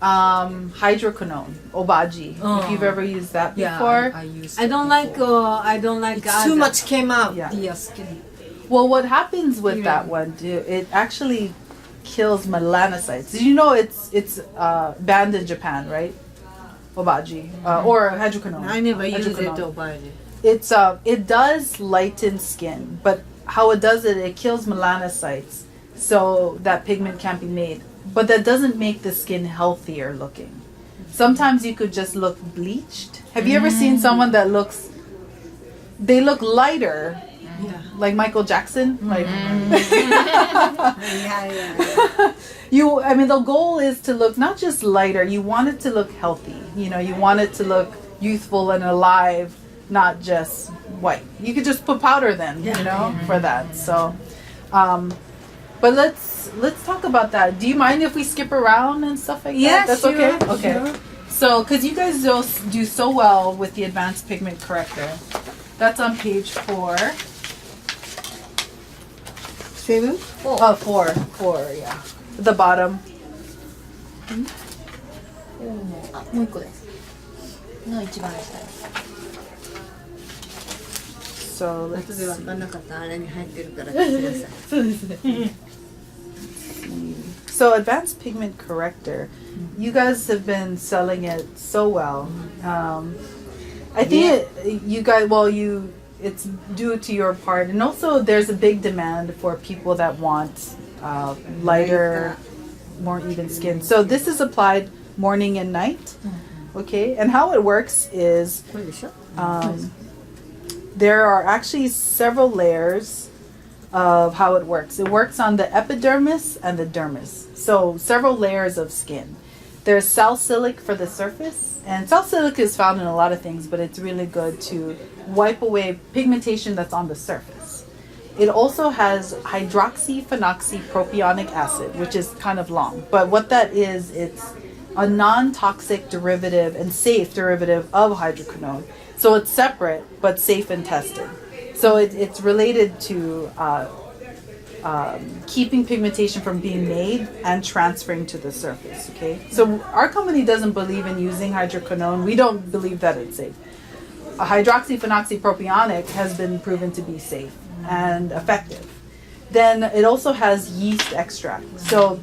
hydroquinone, obaji, if you've ever used that before. I use. I don't like. I don't like. It's too much came out. Yeah. The skin. Well, what happens with that one, it actually kills melanocytes. Did you know it's banned in Japan, right? Obaji or hydroquinone. I never used it Hydroquinone. already. It does lighten skin, but how it does it, it kills melanocytes so that pigment can't be made. But that doesn't make the skin healthier looking. Sometimes you could just look bleached. Have you ever seen someone that they look lighter, like Michael Jackson? Like, I mean, the goal is to look not just lighter, you want it to look healthy. You know, you want it to look youthful and alive, not just white. You could just put powder then, you know, for that. So, but let's talk about that. Do you mind if we skip around and stuff like that? That's sure, okay? Okay. Sure. So, because you guys do so well with the advanced pigment corrector. That's on page 4. 7? Oh, 4, yeah. At the bottom. あ、もう一個ですの一番下です So, let's 後で分かんなかったらあれに入ってるから聞いてください。そうですね。So advanced pigment corrector, you guys have been selling it so well. I think it's due to your part, and also there's a big demand for people that want lighter, more even skin. So this is applied morning and night. Okay, and how it works is there are actually several layers of how it works. It works on the epidermis and the dermis. So several layers of skin. There's salicylic for the surface, and salicylic is found in a lot of things, but it's really good to wipe away pigmentation that's on the surface. It also has hydroxyphenoxypropionic acid, which is kind of long. But what that is, it's a non-toxic derivative and safe derivative of hydroquinone. So it's separate, but safe and tested. So it's related to keeping pigmentation from being made and transferring to the surface, okay? So our company doesn't believe in using hydroquinone. We don't believe that it's safe. A hydroxyphenoxypropionic has been proven to be safe and effective. Then it also has yeast extract. So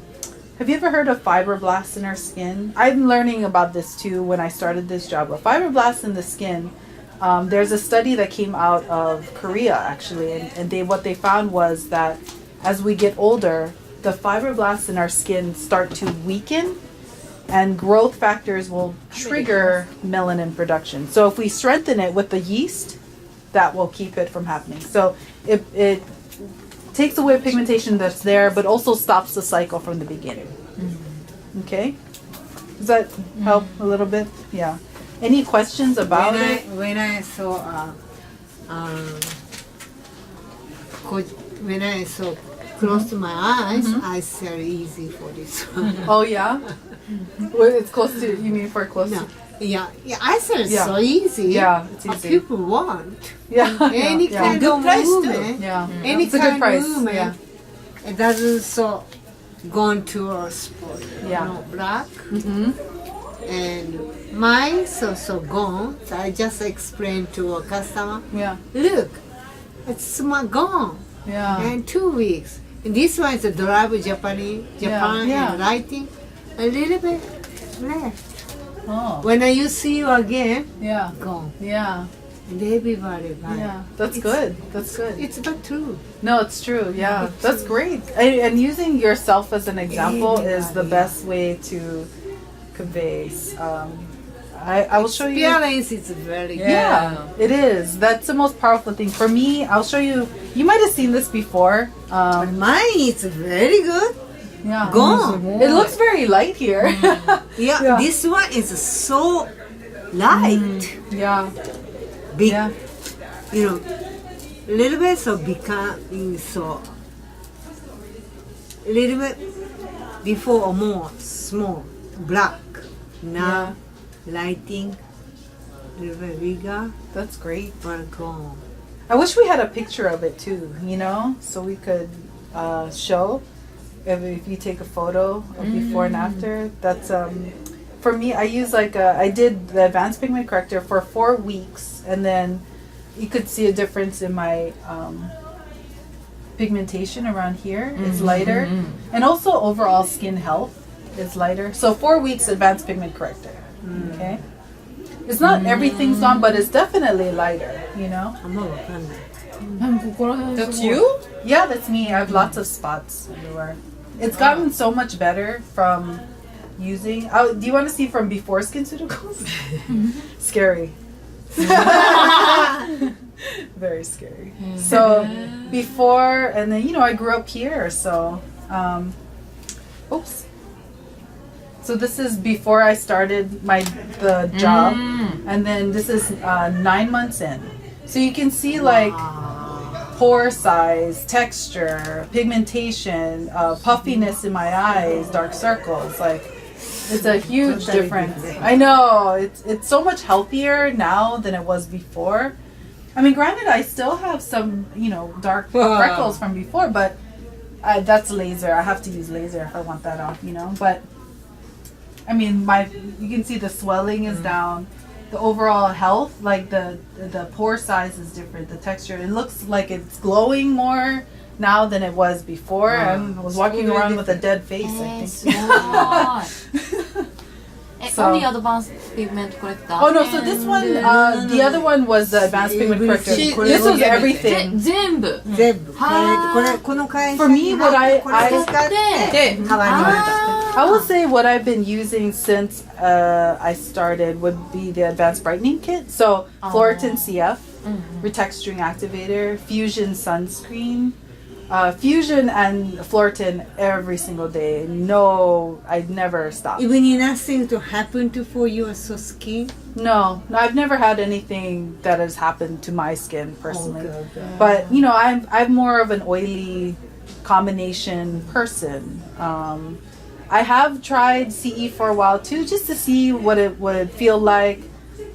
have you ever heard of fibroblasts in our skin? I'm learning about this too when I started this job. But fibroblasts in the skin, there's a study that came out of Korea actually, and what they found was that as we get older, the fibroblasts in our skin start to weaken, and growth factors will trigger melanin production. So if we strengthen it with the yeast, that will keep it from happening. So it takes away pigmentation that's there, but also stops the cycle from the beginning. Okay? Does that help a little bit? Yeah. Any questions about it? When I saw close to my eyes, I said easy for this one. Oh yeah? Well, it's close to, you mean for close to? Yeah, I said it's so easy. Yeah, it's easy. People want Any kind good of price movement. too. Yeah. Any It's a kind good price. of movement. Yeah. It doesn't so gone to a spot. Yeah. Black. And mine so gone. So I just explained to a customer. Yeah. Look, it's gone. Yeah. And 2 weeks. And this one is a drive Japan Yeah. and lighting. A little bit left. Oh. When you see you again, Yeah. gone. Yeah. And everybody buy. Yeah. That's good. That's good. It's not true. No, it's true. Yeah. That's great. And using yourself as an example is the best way to convey. I will show you. Appearance is very good. Yeah, it is. That's the most powerful thing. For me, I'll show you. You might have seen this before. But mine is very good. Yeah. Gone. It looks very light here. Yeah, this one is so light. Yeah. Big, Yeah. Little bit so becoming so. Little bit before or more small, black. Now lighting, little bit bigger, That's great. but gone. I wish we had a picture of it too, so we could show if you take a photo of before and after. That's for me. I use I did the advanced pigment corrector for 4 weeks, and then you could see a difference in my pigmentation around here. It's lighter, and also overall skin health is lighter. So 4 weeks advanced pigment corrector. Okay. It's not everything's gone, but it's definitely lighter, you know? あんまわかんない。でもここら辺 That's すごい you? Yeah, that's me. I have lots of spots everywhere. It's gotten so much better from using. Oh, do you want to see from before SkinCeuticals? Scary. Very scary. So before, and then I grew up here. So, oops. So this is before I started the job, and then this is 9 months in. So you can see like pore size, texture, pigmentation, puffiness in my eyes, dark circles. Like it's a huge difference. I know it's so much healthier now than it was before. I mean, granted, I still have some dark freckles from before, but that's laser. I have to use laser if I want that off, But I mean, you can see the swelling is down. The overall health, like the pore size is different. The texture, it looks like it's glowing more now than it was before. I was walking around with a dead face, I す think. ごいSo- only advanced pigment corrector Oh no, so this one, the other one was the advanced pigment corrector. This was everything. 全部全部。はーこの会社 For me, に what 入ってこれを使っでて、ハワイに行った。 I will say what I've been using since I started would be the advanced brightening kit. So Floritin CF, retexturing activator, Fusion sunscreen, Fusion and Floritin every single day. No, I never stop. Even nothing to happen for your skin? No, I've never had anything that has happened to my skin personally. Okay. But I'm more of an oily combination person. I have tried CE for a while too, just to see what it would feel like.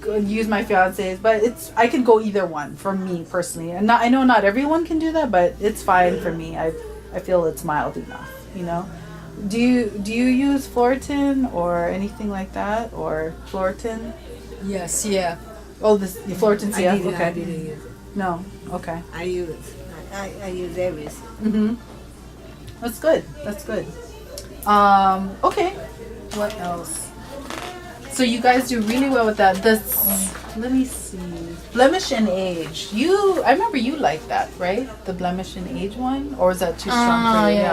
Use my fiance's, but I can go either one for me personally. And I know not everyone can do that, but it's fine for me. I feel it's mild enough. Do you use Floritin or anything like that, or Floritin? Yes, yeah. Oh, the Floritin I CF. didn't Okay. use it. No. Okay. I use everything. Mhm. That's good. That's good. Okay. What else? So you guys do really well with that. Let me see. Blemish and age. I remember you liked that, right? The blemish and age one, or is that too strong for you?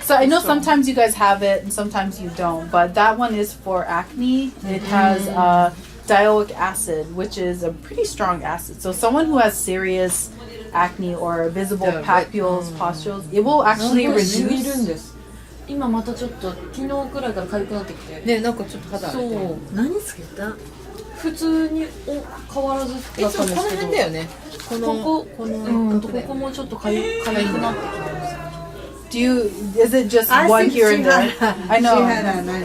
So I know sometimes you guys have it and sometimes you don't, but that one is for acne. It has dioic acid, which is a pretty strong acid. So someone who has serious acne or visible papules, pustules, it will actually しみるん reduce. です今またちょっと昨日くらいから痒くなってきてね、なんかちょっと肌そう何つけた？普通に変わらずだったんですけどいつもこの辺だよね。このここのここもちょっと痒くなってきてます Is it just one here and there? I know. 千原何？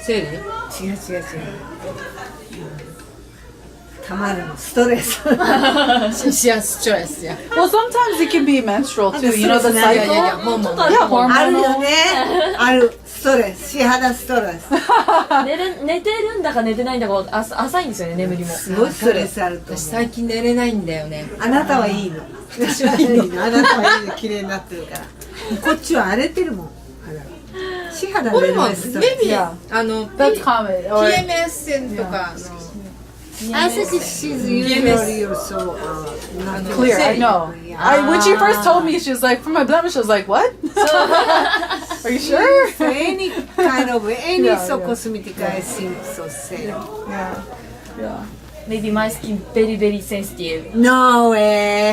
生理？違う。たまるのストレス。シアストレスや。 Well, sometimes it can be menstrual too. The いや cycle. いやいや、もうもう。 Yeah, あるよ hormonal. ね。あるストレス。支肌ストレス。寝てるんだか寝てないんだか浅いんですよね眠りもすごいストレスあると思う。私最近寝れないんだよね。あなたはいいの。私はいいの。あなたはいいの。綺麗になってるから。こっちは荒れてるもん。肌が。支肌これもストレス。 maybe That's common. Or, PMS 線とか I think she's usually also not clear. I know. When she first told me, she was like, for my blemish, I was like, what? Are you sure? So any kind of any Yeah, so yeah. cosmetic I think so say. Yeah. Yeah. Maybe my skin very very sensitive No way.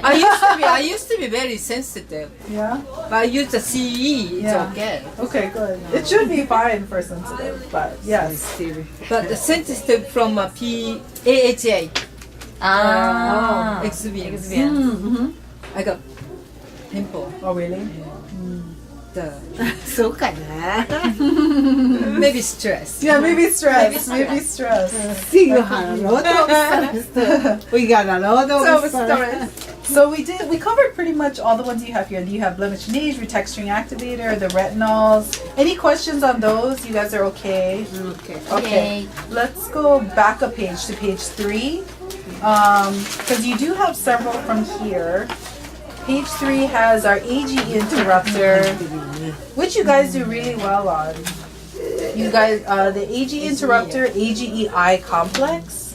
I used to be very sensitive. Yeah. But I use the CE, it's Yeah. okay. Okay, good. It should be fine for sensitive, but yes. But the sensitive from AHA あー experience. Mm-hmm. I got pimple. Oh, really? The そうかな。 maybe stress. Yeah, maybe stress. Maybe stress. See you had a lot of stress. We got a lot of stress. So we covered pretty much all the ones you have here. You have blemish and age, retexturing activator, the retinols. Any questions on those? You guys are okay? Okay. Okay. Let's go back a page to page 3. Because you do have several from here. Page 3 has our AG interrupter, which you guys do really well on. you guys, the AG interrupter, AGEI complex.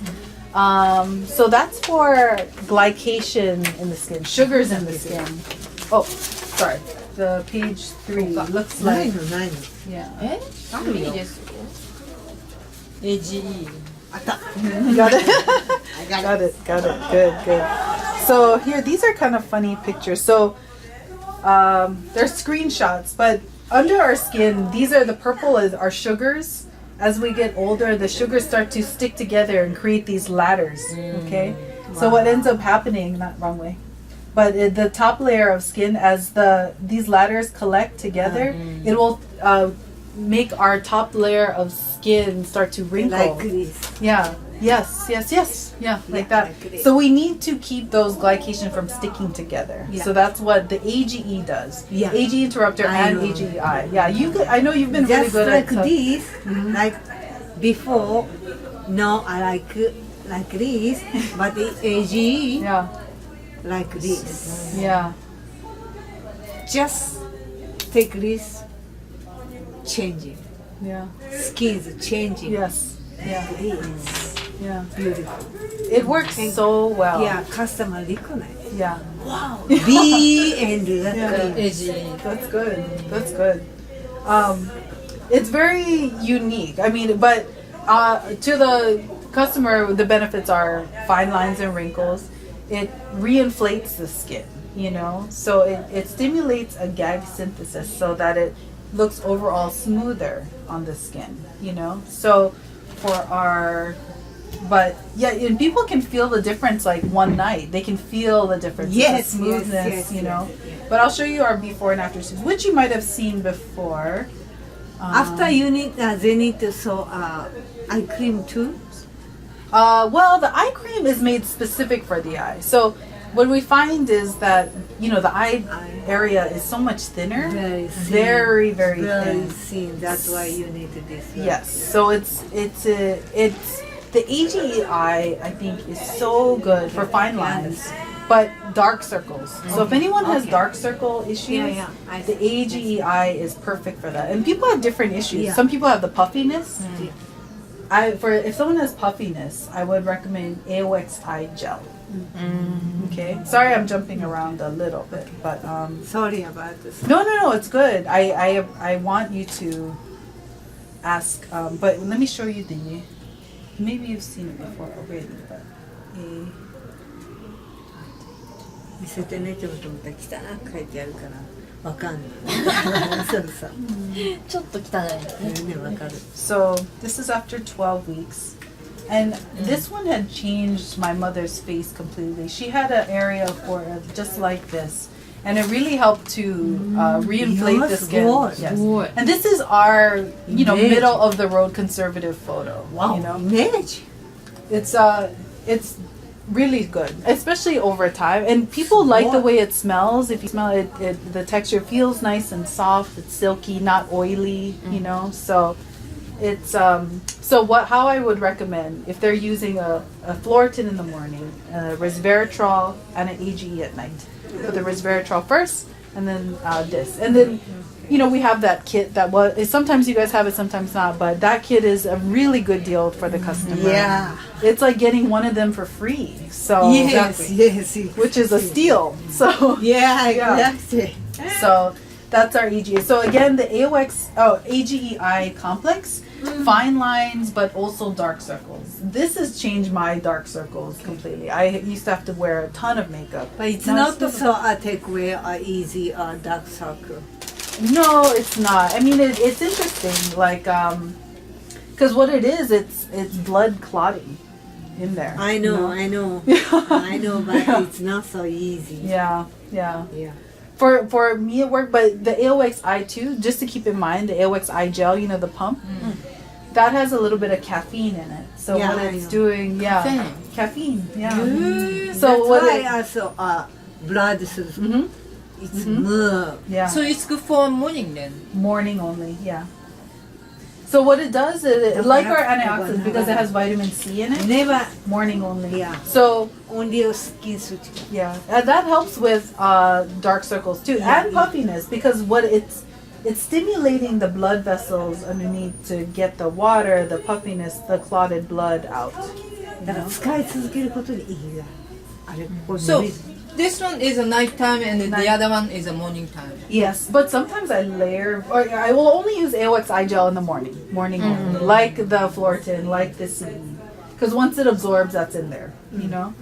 So that's for glycation in the skin, sugars in the skin. Oh, sorry. The page 3 looks ない like のないの yeah. えいいですよ AGE あった Got it. Got it. Got it. Good. Good. So here, these are kind of funny pictures. So they're screenshots, but under our skin, these are the purple is our sugars. As we get older, the sugars start to stick together and create these ladders. Okay. So what ends up happening? Not wrong way. But the top layer of skin, as these ladders collect together, it will make our top layer of skin start to wrinkle. Like this. Yeah. Yes. Yeah, like that. like this. So we need to keep those glycation from sticking together. Yeah. So that's what the AGE does. Yeah. AG interrupter I and know. AGEI. Yeah, I know you've been really Just good like at this, like before, no, I like this, but the AG Yeah. like this. Yeah. Just take this, changing. Yeah. Skin's changing. Yes. Yeah. This. Yeah. Beautiful. It works so well. Yeah, customer recognize. Yeah. Wow. B and Yeah. AGE That's good. That's good. It's very unique. I mean, but to the customer, the benefits are fine lines and wrinkles. It reinflates the skin, you know, so it stimulates a gag synthesis so that it looks overall smoother on the skin, you know. So for our, but yeah, and people can feel the difference like one night. They can feel the difference, Yes, the smoothness, yes, you know. yes. But I'll show you our before and after scenes, which you might have seen before. After you need, they need to eye cream too. Well, the eye cream is made specific for the eye. So what we find is that, you know, the eye area is so much thinner. Very thin. Very, very Very thin. thin. That's why you need this. one. Yes. So it's the AGEI, I think, is so good for fine lines, but dark circles. So if anyone has Okay. dark circle issues, Yeah, I the see. AGEI is perfect for that. And people have different issues. Yeah. Some people have the puffiness. Yeah. If someone has puffiness, I would recommend AOX eye gel. Okay. Sorry, I'm jumping around a little bit, but Sorry about this. no, it's good. I want you to ask, but let me show you the. Maybe you've seen it before already, but 見せてね、ちょっとまた汚く書いてあるからわかんない。そうさ。ちょっと汚いねね、わかる。 so this is after 12 weeks, and this one had changed my mother's face completely. She had an area for just like this, and it really helped to reinflate the Yes, skin. good. Yes. Good. And this is our, you know, Image. middle of the road conservative photo. Wow, You know, image. it's really good, especially over time. And people like the way it smells. If you smell it, the texture feels nice and soft. It's silky, not oily. You know, so it's how I would recommend if they're using a Floritin in the morning, a resveratrol, and an AGE at night. Put the resveratrol first, and then this, and then. You know, we have that kit that sometimes you guys have it, sometimes not, but that kit is a really good deal for the customer. Yeah. It's like getting one of them for free. So Yes, yes. which is a steal. So Yeah, Yeah. exactly. so that's our EGA. So again, the AGEI complex, fine lines, but also dark circles. This has changed my dark circles completely. I used to have to wear a ton of makeup. But it's Now not still- so take away easy dark circle. No, it's not. I mean, it's interesting, like, because what it is, it's blood clotting in there. I you know, I know, I know, but it's not so easy. Yeah. Yeah. For me it worked, but the AOXI too, just to keep in mind, the AOXI gel, you know, the pump, that has a little bit of caffeine in it. So Yeah, what I it's know. doing, yeah, Caffeine. yeah. So So what why it, also blood cells, Mhm. it's more. yeah, So it's good for morning then. morning only, yeah. So what it does is, like our antioxidants, because it has vitamin C in it, Never, morning only. Yeah. So only your skin switch. yeah, and that helps with dark circles too, Yeah, and yeah. puffiness, because what it's stimulating the blood vessels underneath to get the water, the puffiness, the clotted blood out. だから使い続けることに意義がある。これ So this one is a night time and the other one is a morning time. Yes, but sometimes I layer, or I will only use AOX eye gel in the morning only, like the Floritin, like the CE. Because once it absorbs, that's in there, you know.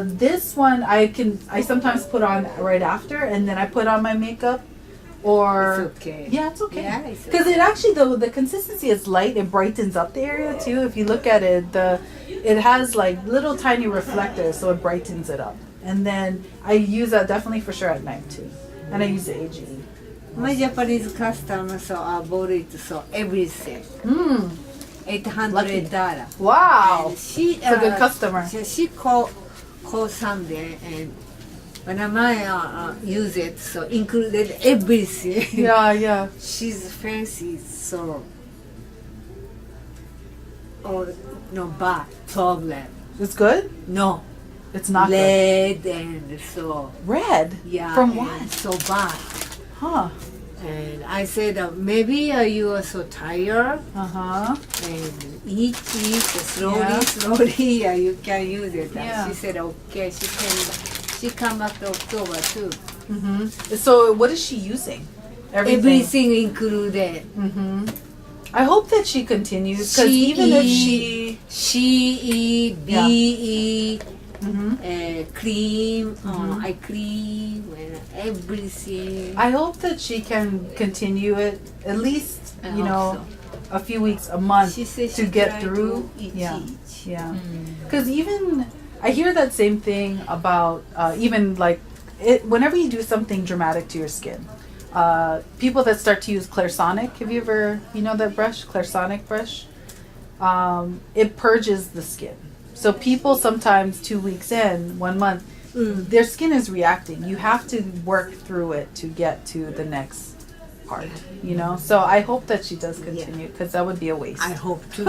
This one I sometimes put on right after, and then I put on my makeup, or It's okay. yeah, it's okay. Yeah, it's Because it actually the consistency is light. It brightens up the area too. If you look at it, it has like little tiny reflectors, so it brightens it up. And then I use that definitely for sure at night too, and I use the AGE. My Japanese customer bought it everything. $800. Wow, And she, it's a good customer. She called Sunday, and when I use it, so included everything. Yeah. She's fancy, so no bad problem. It's good. No, It's not good. red and so Red. yeah. From and what? So bad. Huh. And I said maybe you are so tired. Uh-huh. And eat slowly, Yeah. slowly. You can use it. Yeah. She said okay. She come back to October too. So what is she using? Everything included. I hope that she continues, because even if she CE, BE, cream, eye cream, and everything. I hope that she can continue it at least, I you hope know, a few weeks, a month She said to she get tried through. to eat Yeah. each. Yeah. Because even I hear that same thing about even like it whenever you do something dramatic to your skin. People that start to use Clairsonic, have you ever, you know that brush, Clairsonic brush? It purges the skin. So people sometimes 2 weeks in, 1 month, their skin is reacting. You have to work through it to get to the next part, you know? So I hope that she does continue, because that would be a waste. I hope too.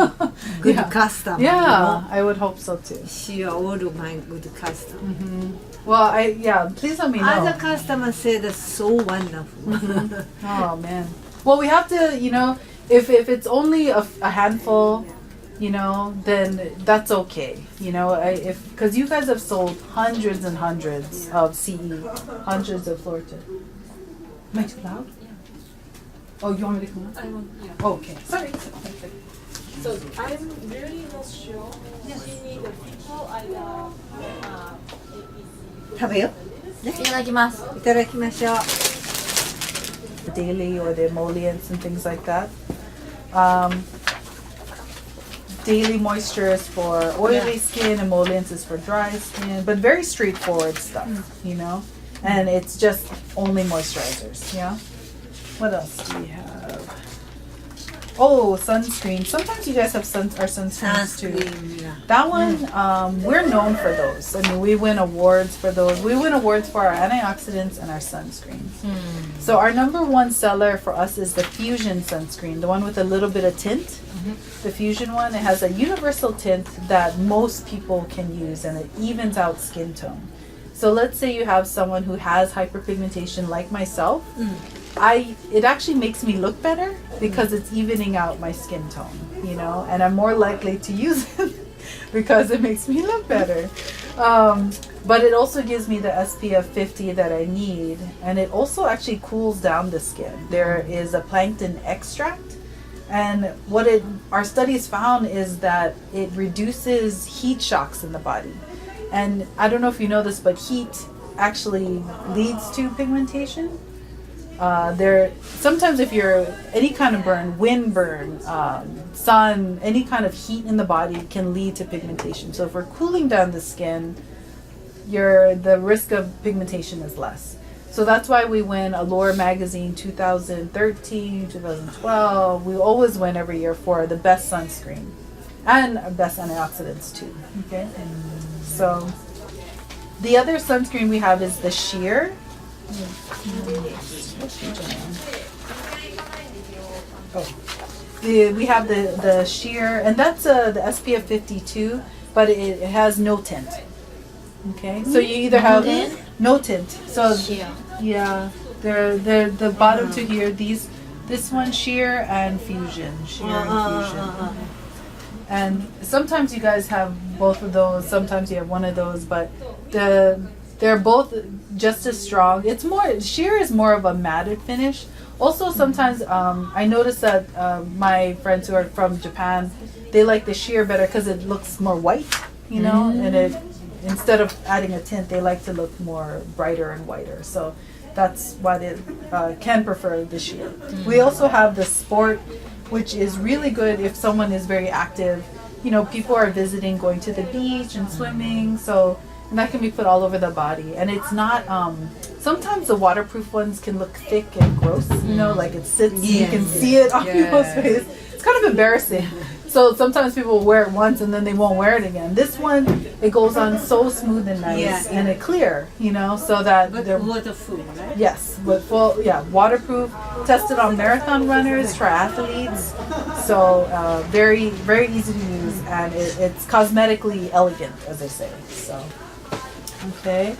Good Yeah. customer. Yeah, You know? I would hope so too. She all my good customer. Well, please let me know. Other customer said that's so wonderful. Oh man. Well, we have to, you know, if it's only a handful, you know, then that's okay. You know, because you guys have sold hundreds and hundreds of CE, hundreds of Florida. Am I too loud? Oh, you want me to come up? I want, yeah. Oh, okay. Sorry. So I'm really not sure. She need a people either APC. 食べよいただきます。う。いただきましょう。 Daily or the emollients and things like that. Daily moisture is for oily skin, emollients is for dry skin, but very straightforward stuff, you know? And it's just only moisturizers, yeah? What else do we have? Oh, sunscreen. Sometimes you guys have sunscreens too. Sunscreen, yeah. That one, we're known for those. I mean, we win awards for those. We win awards for our antioxidants and our sunscreens. So our number one seller for us is the Fusion sunscreen, the one with a little bit of tint. The Fusion one, it has a universal tint that most people can use, and it evens out skin tone. So let's say you have someone who has hyperpigmentation like myself. It actually makes me look better because it's evening out my skin tone, you know, and I'm more likely to use it because it makes me look better. But it also gives me the SPF 50 that I need, and it also actually cools down the skin. There is a plankton extract, and what our studies found is that it reduces heat shocks in the body. And I don't know if you know this, but heat actually leads to pigmentation. Sometimes if you're any kind of burn, wind burn, sun, any kind of heat in the body can lead to pigmentation. So if we're cooling down the skin, the risk of pigmentation is less. So that's why we win Allure magazine 2013, 2012. We always win every year for the best sunscreen and best antioxidants too. Okay, so the other sunscreen we have is the Sheer. We have the Sheer, and that's the SPF 52, but it has no tint. Okay, so you either have no tint. So Sheer. yeah, They're the bottom two here. This one sheer and fusion, sheer and fusion. And sometimes you guys have both of those. Sometimes you have one of those, but they're both just as strong. It's more sheer is more of a matted finish. Also, sometimes I notice that my friends who are from Japan, they like the sheer better because it looks more white, you know, and it instead of adding a tint, they like to look more brighter and whiter. So that's why they can prefer the sheer. We also have the sport, which is really good if someone is very active. You know, people are visiting, going to the beach and swimming, so and that can be put all over the body. And it's not, sometimes the waterproof ones can look thick and gross, you know, like it sits, you can see it on people's face. It's kind of embarrassing. So sometimes people will wear it once and then they won't wear it again. This one, it goes on so smooth and nice and it clear, you know, so that they're waterproof, right? yes, but full, waterproof, tested on marathon runners, triathletes. So very, very easy to use, and it's cosmetically elegant, as I say. So, okay.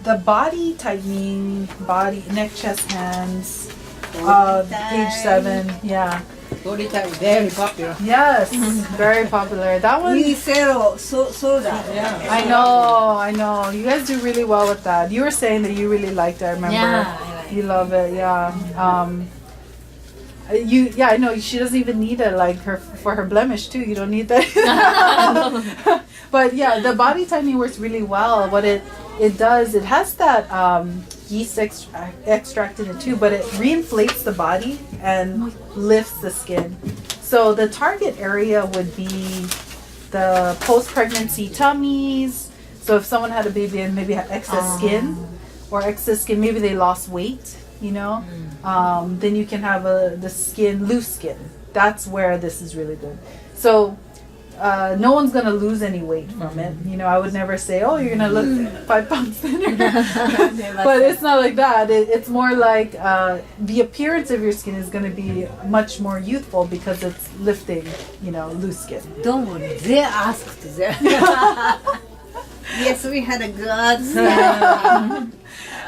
The body tightening, neck, chest, hands. Page 7, yeah. Body type, very popular. Yes, very popular. That one. We sell that. Yeah. I know. You guys do really well with that. You were saying that you really liked it. I remember. Yeah, You love it. Yeah. I know. She doesn't even need it, like for her blemish too. You don't need that. But yeah, the body tightening works really well. What it does, it has that yeast extract in it too, but it reinflates the body and lifts the skin. So the target area would be the post-pregnancy tummies. So if someone had a baby and maybe had excess skin, maybe they lost weight, you know, then you can have the loose skin. That's where this is really good. So no one's gonna lose any weight from it. You know, I would never say, "Oh, you're gonna look 5 pounds thinner," but it's not like that. It's more like the appearance of your skin is gonna be much more youthful because it's lifting, you know, loose skin. Don't worry, they asked them. Yes, we had a good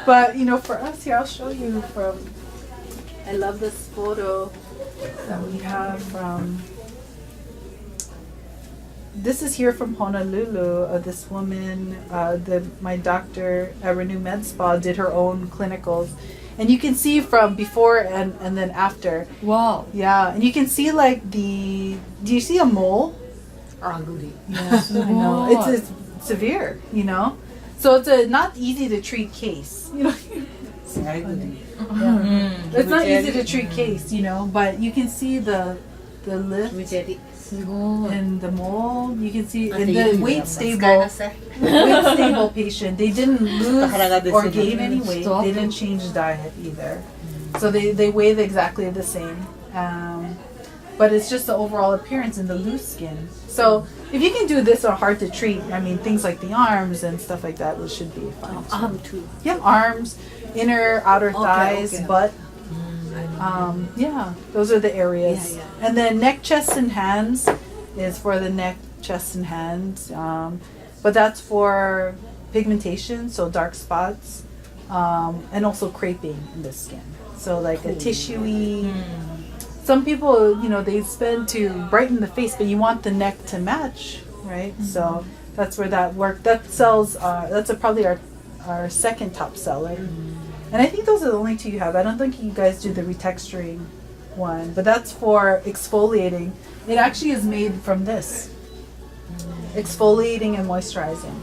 But you know, for us here, I'll show you from. I love this photo that we have from. This is here from Honolulu. This woman, my doctor at Renew Med Spa, did her own clinicals. And you can see from before and then after. Wow. Yeah, and you can see like do you see a mole? Ugly. Yeah, I know. It's severe, you know? So it's a not easy to treat case, you know? It's not easy to treat case, you know, but you can see the lift. And the mole, you can see in the weight stable patient, they didn't lose or gain any weight. They didn't change diet either. So they weigh exactly the same. But it's just the overall appearance in the loose skin. So if you can do this or hard to treat, I mean things like the arms and stuff like that, it should be fine. arm too. Yeah, arms, inner, outer thighs, butt. Yeah, those are the areas. And then neck, chest, and hands is for the neck, chest, and hands. But that's for pigmentation, so dark spots, and also creping in the skin. So like a tissuey. Some people, you know, they spend to brighten the face, but you want the neck to match, right? So that's where that work. That sells. That's probably our second top seller. And I think those are the only two you have. I don't think you guys do the retexturing one, but that's for exfoliating. It actually is made from this. Exfoliating and moisturizing.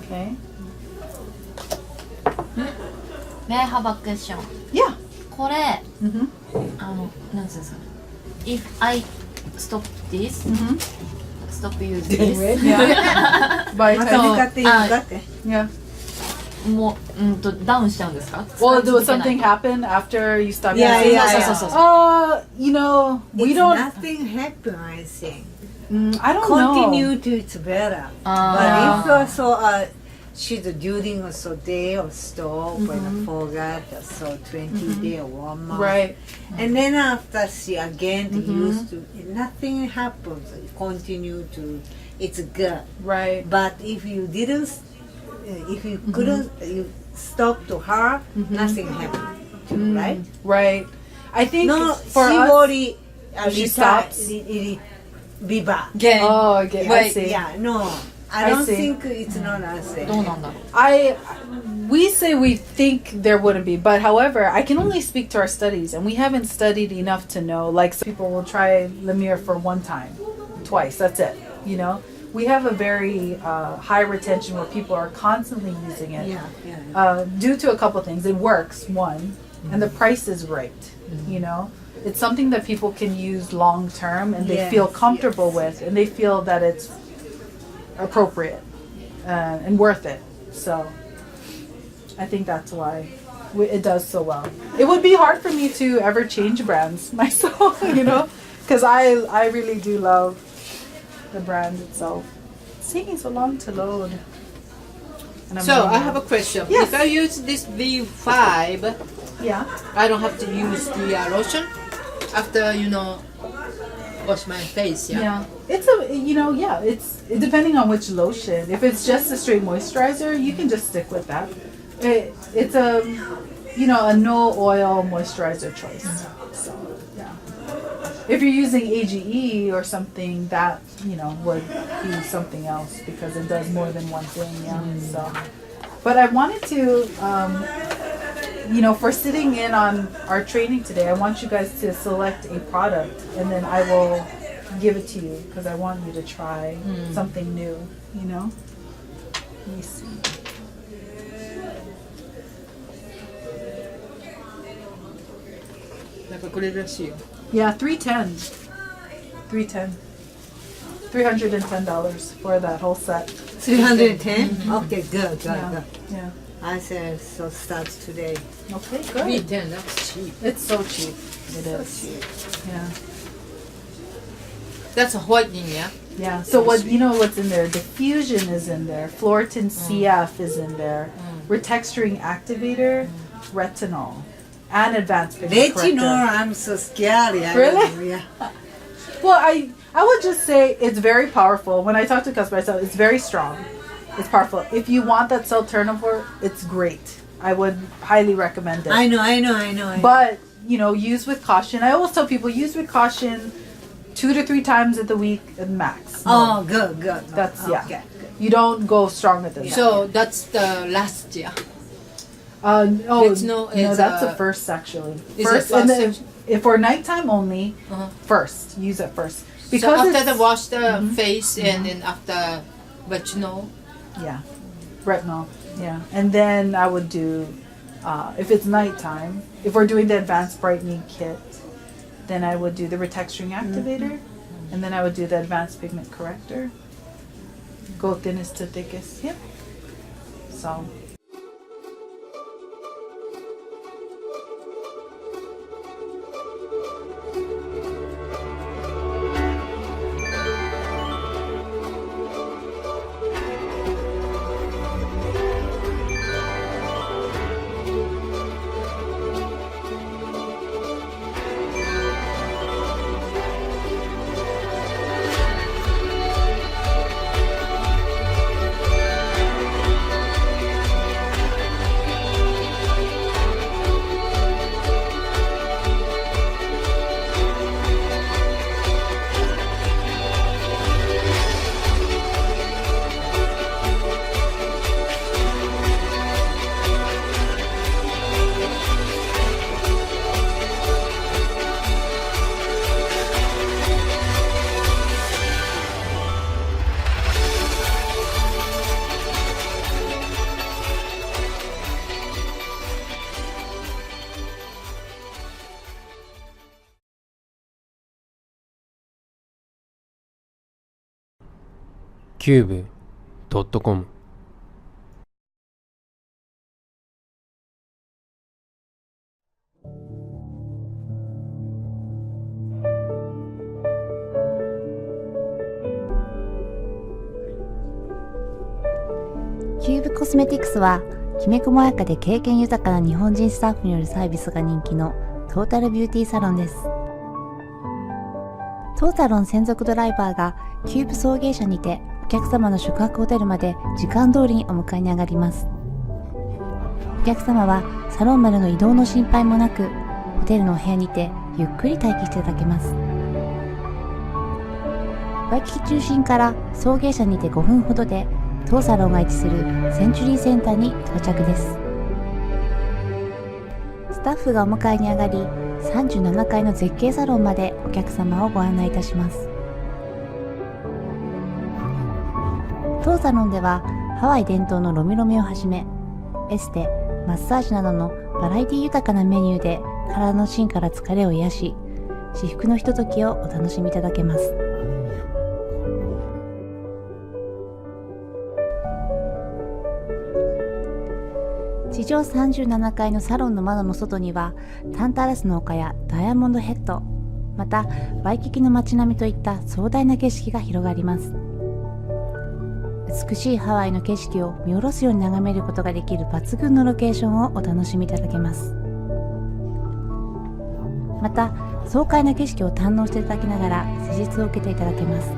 Okay? May I have a question? Yeah. これ、 Mm-hmm. なんつうんですかね。If I stop this, Mm-hmm. stop using this, Yeah. By また向かっていいのかって。 yeah. もうダウンしちゃうんですか？ Well, do something happen after you stop Yeah, using? yeah, yeah. You know, we It's don't. nothing happen, I think. I don't know. Continue to it's better. But if she's during a day or so when I forgot, so 20 day or 1 month. Right. And then after she again used to, nothing happens. Continue to, it's good. Right. But if you didn't if you couldn't, you stop to her, nothing happened, right? Right. I think No, for she us, worry. she stops? Be bad. Again. Oh, okay. I Wait, see. Yeah, no, I I don't see. think it's not unsafe. どうなんだろう。 We say we think there wouldn't be, but however, I can only speak to our studies, and we haven't studied enough to know. Like, some people will try Lemire for one time, twice, that's it, you know? We have a very high retention where people are constantly using it. Yeah. Due to a couple things. It works, one, and the price is right, you know? It's something that people can use long term and they feel comfortable with, and they feel that it's appropriate and worth it. So I think that's why it does so well. It would be hard for me to ever change brands myself, you know, because I really do love the brand itself. It's taking so long to load. And I'm So running I have a out. question. Yes. If I use this V5, Yeah. I don't have to use the lotion after wash my face. Yeah. It's it's depending on which lotion. If it's just a straight moisturizer, you can just stick with that. It's a no oil moisturizer choice. So yeah. If you're using AGE or something, that would be something else because it does more than one thing. Yeah. So, but I wanted to. For sitting in on our training today, I want you guys to select a product and then I will give it to you because I want you to try something new, Let me see. Yeah, $310 for that whole set. 310? Okay, good. Yeah. Yeah. I said so starts today. Okay, good. V10, that's cheap. It's so cheap. It is. Yeah. That's a whitening, yeah? Yeah. So what's in there? Diffusion is in there. Floritin CF is in there. Retexturing activator, retinol, and advanced pigment corrector. I'm so scared. Really? Yeah. Well, I would just say it's very powerful. When I talk to customers, it's very strong. It's powerful. If you want that cell turnover, it's great. I would highly recommend it. I know. But, use with caution. I always tell people, use with caution 2 to 3 times at the week at max. Oh, good. That's, okay. yeah. You don't go stronger than that. So that's the last year. No, no, that's the first actually. Is First, it and first then if for nighttime only, first use it first So after it's- the wash the face and then after retinol. Yeah, retinol. Yeah, and then I would do if it's nighttime. If we're doing the advanced brightening kit, then I would do the retexturing activator, and then I would do the advanced pigment corrector. Go thinnest to thickest. Yep. So. Kuub.comキューブコスメティクスはきめ細やかで経験豊かな日本人スタッフによるサービスが人気のトータルビューティーサロンです。当サロン専属ドライバーがキューブ送迎車にてお客様の宿泊ホテルまで時間通りにお迎えに上がります。お客様はサロンまでの移動の心配もなく、ホテルのお部屋にてゆっくり待機していただけます。ワイキキ中心から送迎車にて5分ほどで、当サロンが位置するセンチュリーセンターに到着です。スタッフがお迎えに上がり、37階の絶景サロンまでお客様をご案内いたします。当サロンではハワイ伝統のロミロミをはじめ、エステ、マッサージなどのバラエティ豊かなメニューで体の芯から疲れを癒し、至福のひとときをお楽しみいただけます。地上37階のサロンの窓の外にはタンタラスの丘やダイヤモンドヘッド、またワイキキの街並みといった壮大な景色が広がります。美しいハワイの景色を見下ろすように眺めることができる抜群のロケーションをお楽しみいただけます。また爽快な景色を堪能していただきながら施術を受けていただけます。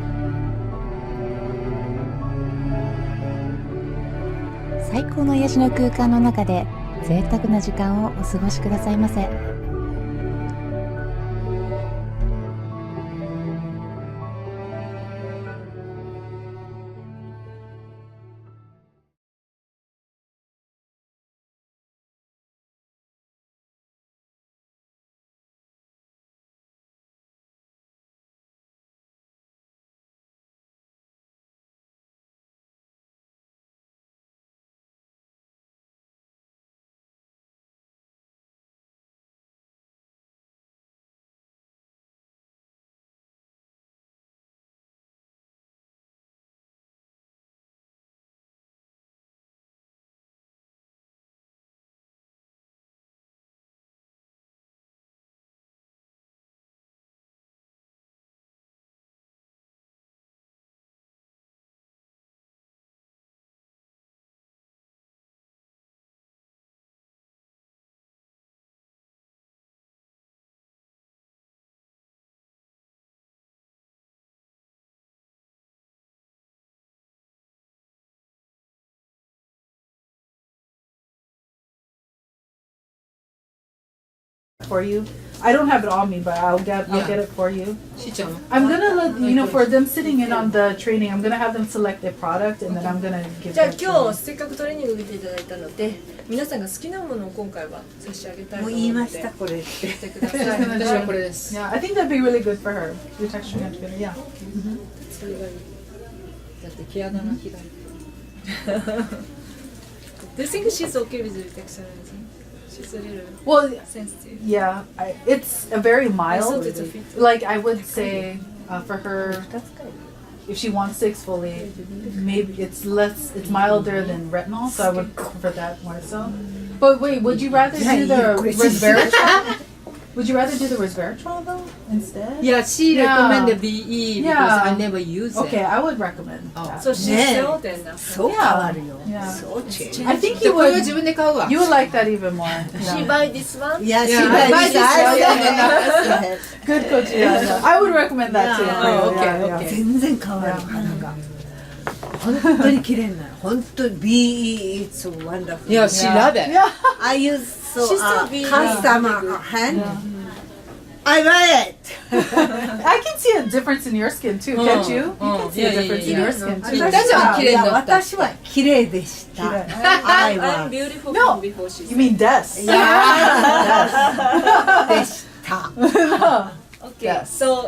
最高の癒しの空間の中で贅沢な時間をお過ごしくださいませ。For you. I don't have it on me, but I'll get it for you. しーちゃんは I'm gonna let for them sitting in on the training. I'm gonna have them select a product, and then I'm gonna give. じゃあ them 今日せっかくトレーニング受けていただいたので、皆さんが好きなものを今回は差し上げたいと思うので、もう言いましたこれって言ってください。私はこれです Yeah, I think that'd be really good for her. Your texture gets good. Yeah. それがいいだって毛穴が開いて Do you think she's okay with the texturizing? She's a little Well, sensitive. yeah, it's a very I mild. thought it's a fit. Like I would say, for her, if she wants to exfoliate, maybe it's milder than retinol, so I would prefer that more so. But wait, would you rather do the resveratrol? Would you rather do the resveratrol though instead? Yeah, she Yeah. recommended BE because Yeah. I never use Okay, it. I would recommend Oh. that. So she's ねえ felt and now. そう変わるよ Yeah. そう違う I think じゃ you あこれは would. 自分で買うわ You would like that even more. She Yeah. buy this one? いや Yeah, 芝 I 居 buy this さ Good coach. Yeah, I would recommend that too. Yeah. Oh, okay, Yeah, okay. 全然変わる肌が本当に綺麗になる本当に BE it's wonderful Yeah, she love it. Yeah. I use so She's still being customer hand I buy it I can see a difference in your skin too, can't you? You can see a Yeah, difference in yeah, your yeah. skin みん too. なじゃん綺麗になった私は綺麗でした綺麗 I I'm was beautiful No. from before she You mean Des? でした Okay, Yes. so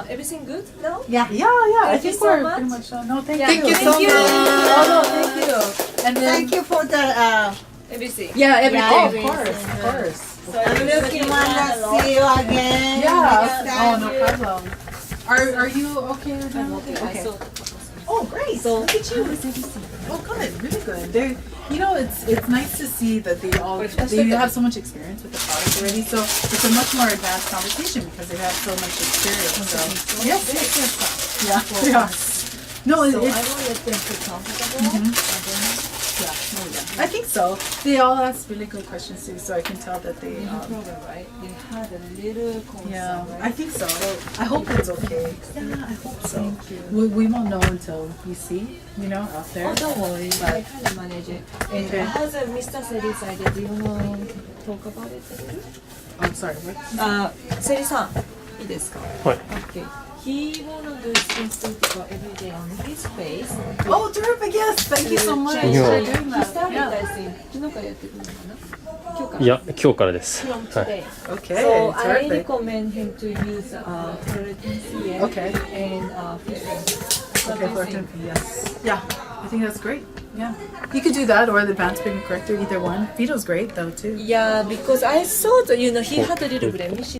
everything good now? Yeah. Yeah, yeah. I Thank you think so we're much. pretty much done. No, thank Yeah, you. Thank you so Thank you. much. Oh, no, thank you. And then, Thank you for the Everything. Yeah, oh, everything. of course, of course. So I'm looking wanna see you again Yeah. next Oh, time. no problem. Are you okay with that? Okay. So, Oh, great. So- Look at you. Oh, good. Really good. They, it's nice to see that they have so much experience with the product already. So it's a much more advanced conversation because they have so much experience. So yes. Yeah. Yeah. No, so I it's will let them feel comfortable. And then I think so. They all ask really good questions too, so I can tell that they. Right? They had a little concern, Yeah, right? I think so. I hope it's okay. Yeah, I hope so. Thank you. We won't know until we see, out there. Oh, don't worry. I can manage it. And Okay. how's Mr. Seri's idea? Do you want to talk about it a little? I'm sorry. What? セリさん、いいですか？はい。 Okay. He wanna do skin surgical every day on his face. Oh, terrific! Yes, thank you so much for Yeah. doing He that. started, Yeah. I think. 昨日からやってるのかな？今日から。いや、今日からです。 From はい。 today. Okay, So I terrific. recommend him to use keratin serum Okay. and fillers. What do Okay, you Florton, think? yes. Yeah, I think that's great. Yeah. You could do that or the advanced pigment corrector, either one. Vito's great though too. Yeah, because I thought, he had a little blemish